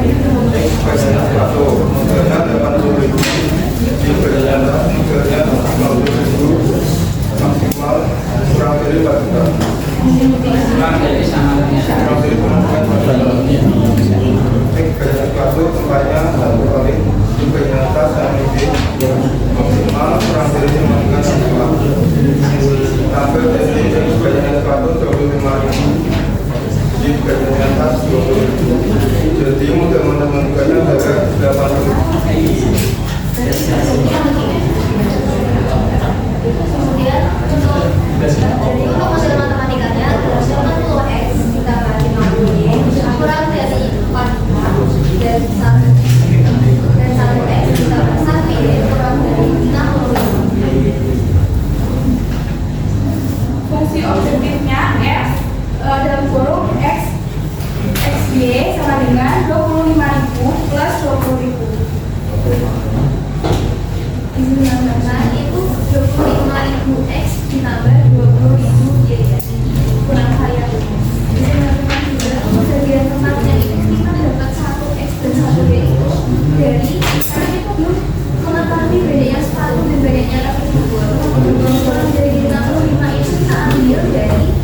X banyaknya sepatu, modelnya 80.000, Y banyaknya modelnya 50.000, maksimal kurang dari 4 juta. Kurang dari sama dengan Kurang dari kemungkinan 4 juta. X banyaknya sepatu, tempatnya 1 kali, Y banyaknya tas dan B, maksimal kurang dari 5 juta. Tampil dari X banyaknya sepatu 25.000. Di bagian atas 20.000. Jadi mudah matematikanya ada 80.000. Kemudian untuk model matematikanya adalah 90x ditambah 50y kurang dari 4 dan 1x ditambah 1y kurang dari 60. Fungsi objektifnya f dalam kurung x xy sama dengan 25.000 plus 20.000. Nah itu 25.000x ditambah 20.000y kurang variabel. Bisa dilakukan juga untuk bagian tempatnya itu kita dapat 1x dan 1y itu dari karena kita belum mengetahui bedanya sepatu dan bedanya kaki kubur. Kurang dari 65 itu kita ambil dari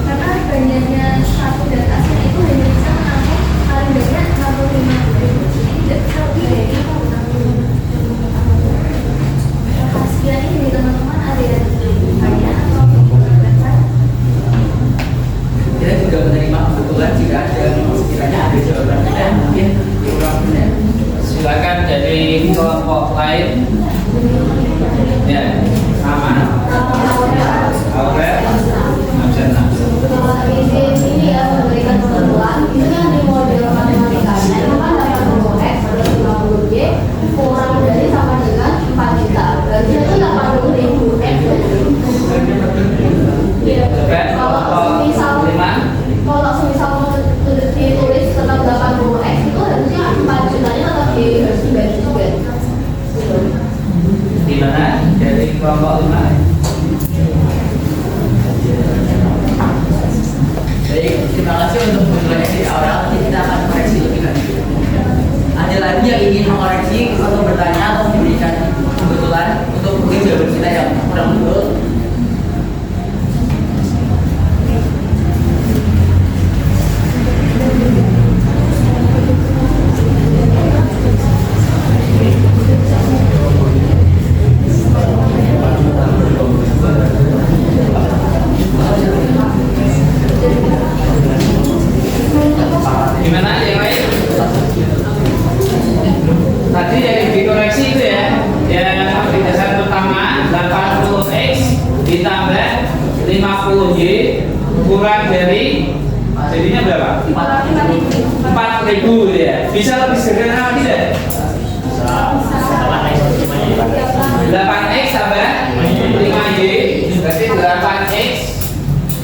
karena banyaknya satu dan asli itu hanya bisa menampung paling banyak 65.000, jadi tidak bisa lebih dari 65.000. Sekiranya dari teman-teman ada yang bertanya atau menambahkan? Kita juga menerima kebetulan jika ada sekiranya ada jawabannya dan mungkin kurang benar. silakan dari kelompok lain. Ya, sama. Oke. Absen. Ini ya memberikan ketentuan ini yang di model matematikanya itu kan 80x plus 50y kurang dari sama dengan 4 juta, berarti itu 80.000x. Kalau semisal mau ditulis tetap 80x itu harusnya 4 jutanya tetap digaji juga. Di mana? Dari kelompok 5. Baik, terima kasih untuk kebetulannya di awal. Nanti kita akan koreksi lebih lanjut. Ada lagi yang ingin mengoreksi atau bertanya atau memberikan kebetulan untuk mungkin jawaban kita yang kurang betul? Gimana yang lain? Tadi yang dikoreksi itu ya, yang penjelasan pertama 80x ditambah 50y kurang dari jadinya berapa? 4.000 ya. Bisa lebih sederhana tidak? 8x tambah 5y berarti 8x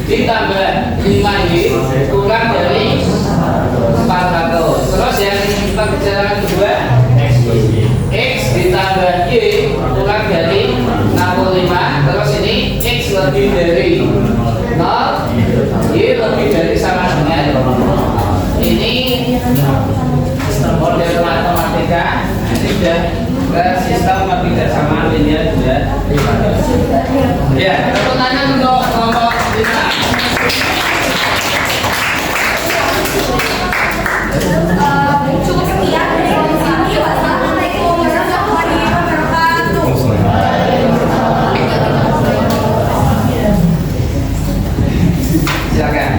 ditambah 5y kurang dari 400. Terus yang pembicarakan kedua x ditambah y kurang dari 65. Terus ini x lebih dari 0, y lebih dari sama dengan ini model matematika. Ini sudah ke sistem tidak sama linear juga. Ya, tepuk tangan untuk kelompok 5. Cukup sekian dari kami. Wassalamualaikum warahmatullahi wabarakatuh. Silakan.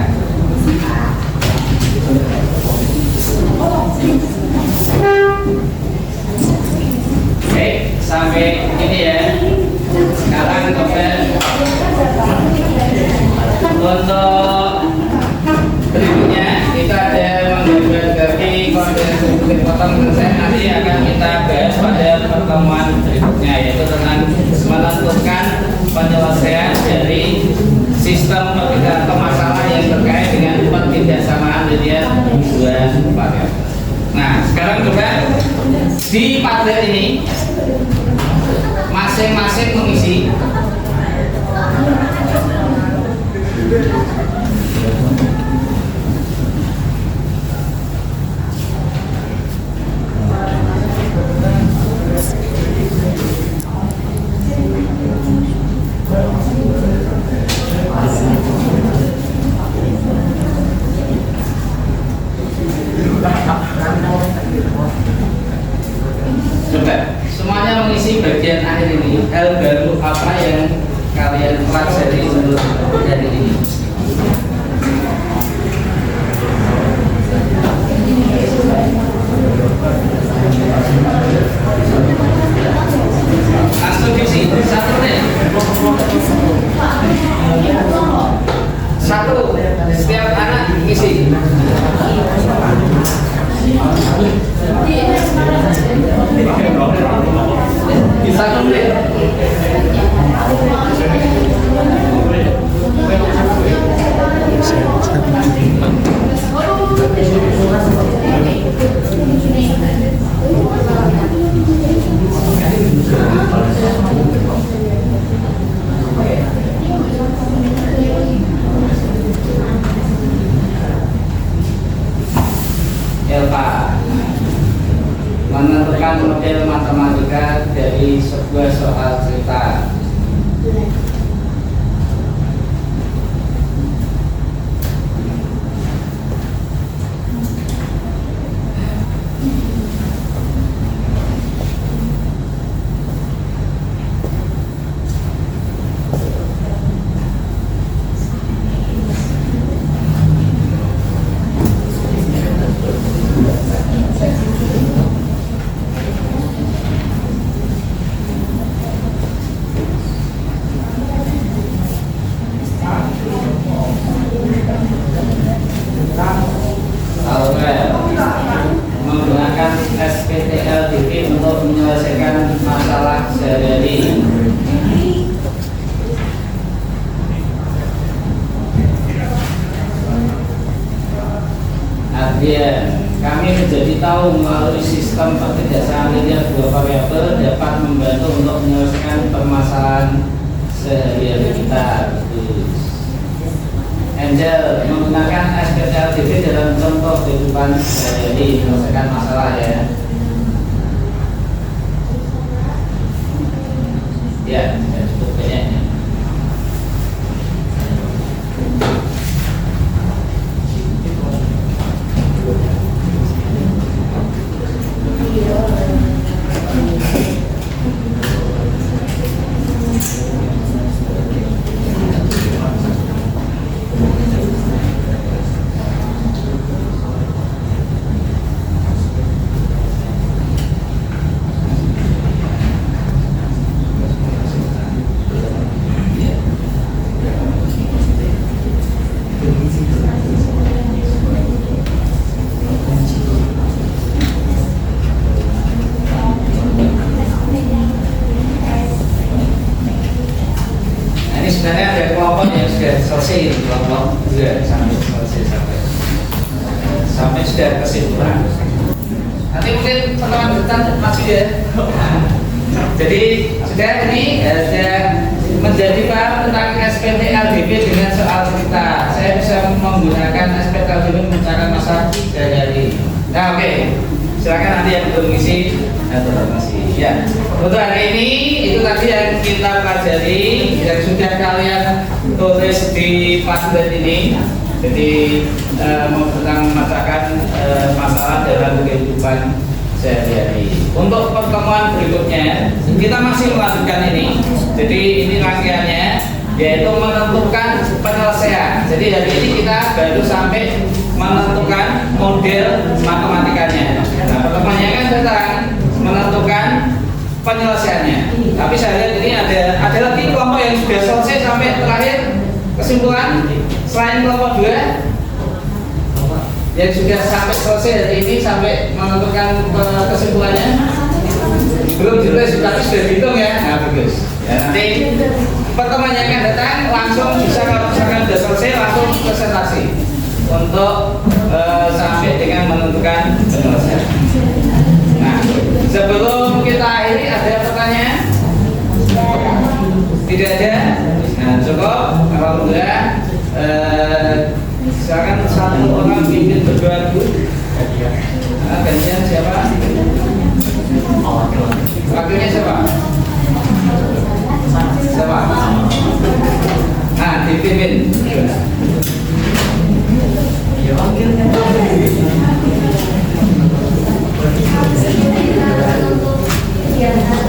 Oke, sampai ini ya. Sekarang untuk berikutnya kita ada menggambarkan kondisi potong selesai. Nanti akan kita bahas pada pertemuan berikutnya, yaitu tentang menentukan penyelesaian dari sistem atau masalah yang terkait dengan perpindahan linear dua variabel. Nah, sekarang coba di Padlet ini masing-masing mengisi coba semuanya mengisi bagian akhir ini. Hal baru apa yang kalian pelajari menurut dari ini? Langsung diisi satu menit. Satu setiap anak isi. Satu menit. Elva, menentukan model matematika dari sebuah soal cerita. Menggunakan SPTLDP untuk menyelesaikan masalah sehari-hari. Artian, kami menjadi tahu melalui sistem perkejasaan linear dua variabel dapat membantu untuk menyelesaikan permasalahan sehari-hari kita. Angel menggunakan SPTLDP dalam contoh kehidupan sehari-hari menyelesaikan masalah ya. Ya, cukup banyaknya. Ini sebenarnya ada kelompok yang sudah selesai, kelompok 2 sampai selesai sampai sudah kesimpulan. Nanti mungkin pertemuan depan masih ya. Jadi sudah ini sudah menjadi paham tentang SPTLDP dengan soal cerita. Saya bisa menggunakan SPTLDP mencari masalah sehari-hari. Nah oke, silakan nanti yang belum mengisi atau masih. Ya, untuk hari ini itu tadi yang kita pelajari yang sudah kalian tulis di Padlet ini. Jadi tentang memecahkan masalah dalam kehidupan sehari-hari. Untuk pertemuan berikutnya kita masih melanjutkan ini. Jadi ini rangkaiannya yaitu menentukan penyelesaian. Jadi hari ini kita baru sampai menentukan model matematikanya. Nah, pertemuannya kan tentang menentukan penyelesaiannya. Tapi saya lihat ini ada lagi kelompok yang sudah selesai sampai terakhir kesimpulan selain kelompok 2 yang sudah sampai selesai hari ini sampai menentukan kesimpulannya belum jelas tapi sudah dihitung ya. Nah bagus. Ya, nanti pertemuan yang akan datang langsung bisa kalau misalkan sudah selesai langsung presentasi untuk sampai dengan menentukan penyelesaian. Sebelum kita akhiri, ada pertanyaan? Tidak ada? Nah, cukup. Alhamdulillah. Silakan satu orang pimpin berdoa dulu. Gantian siapa? Wakilnya siapa? Siapa? Nah, dipimpin. Ya, wakilnya. Untuk kegiatan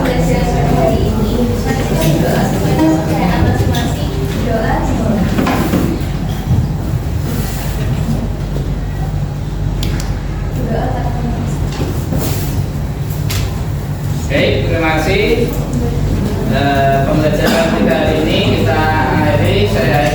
belajar hari ini, mari doa supaya kepercayaan masing-masing. Doa. Baik, terima kasih. Pembelajaran kita hari ini kita akhiri. Saya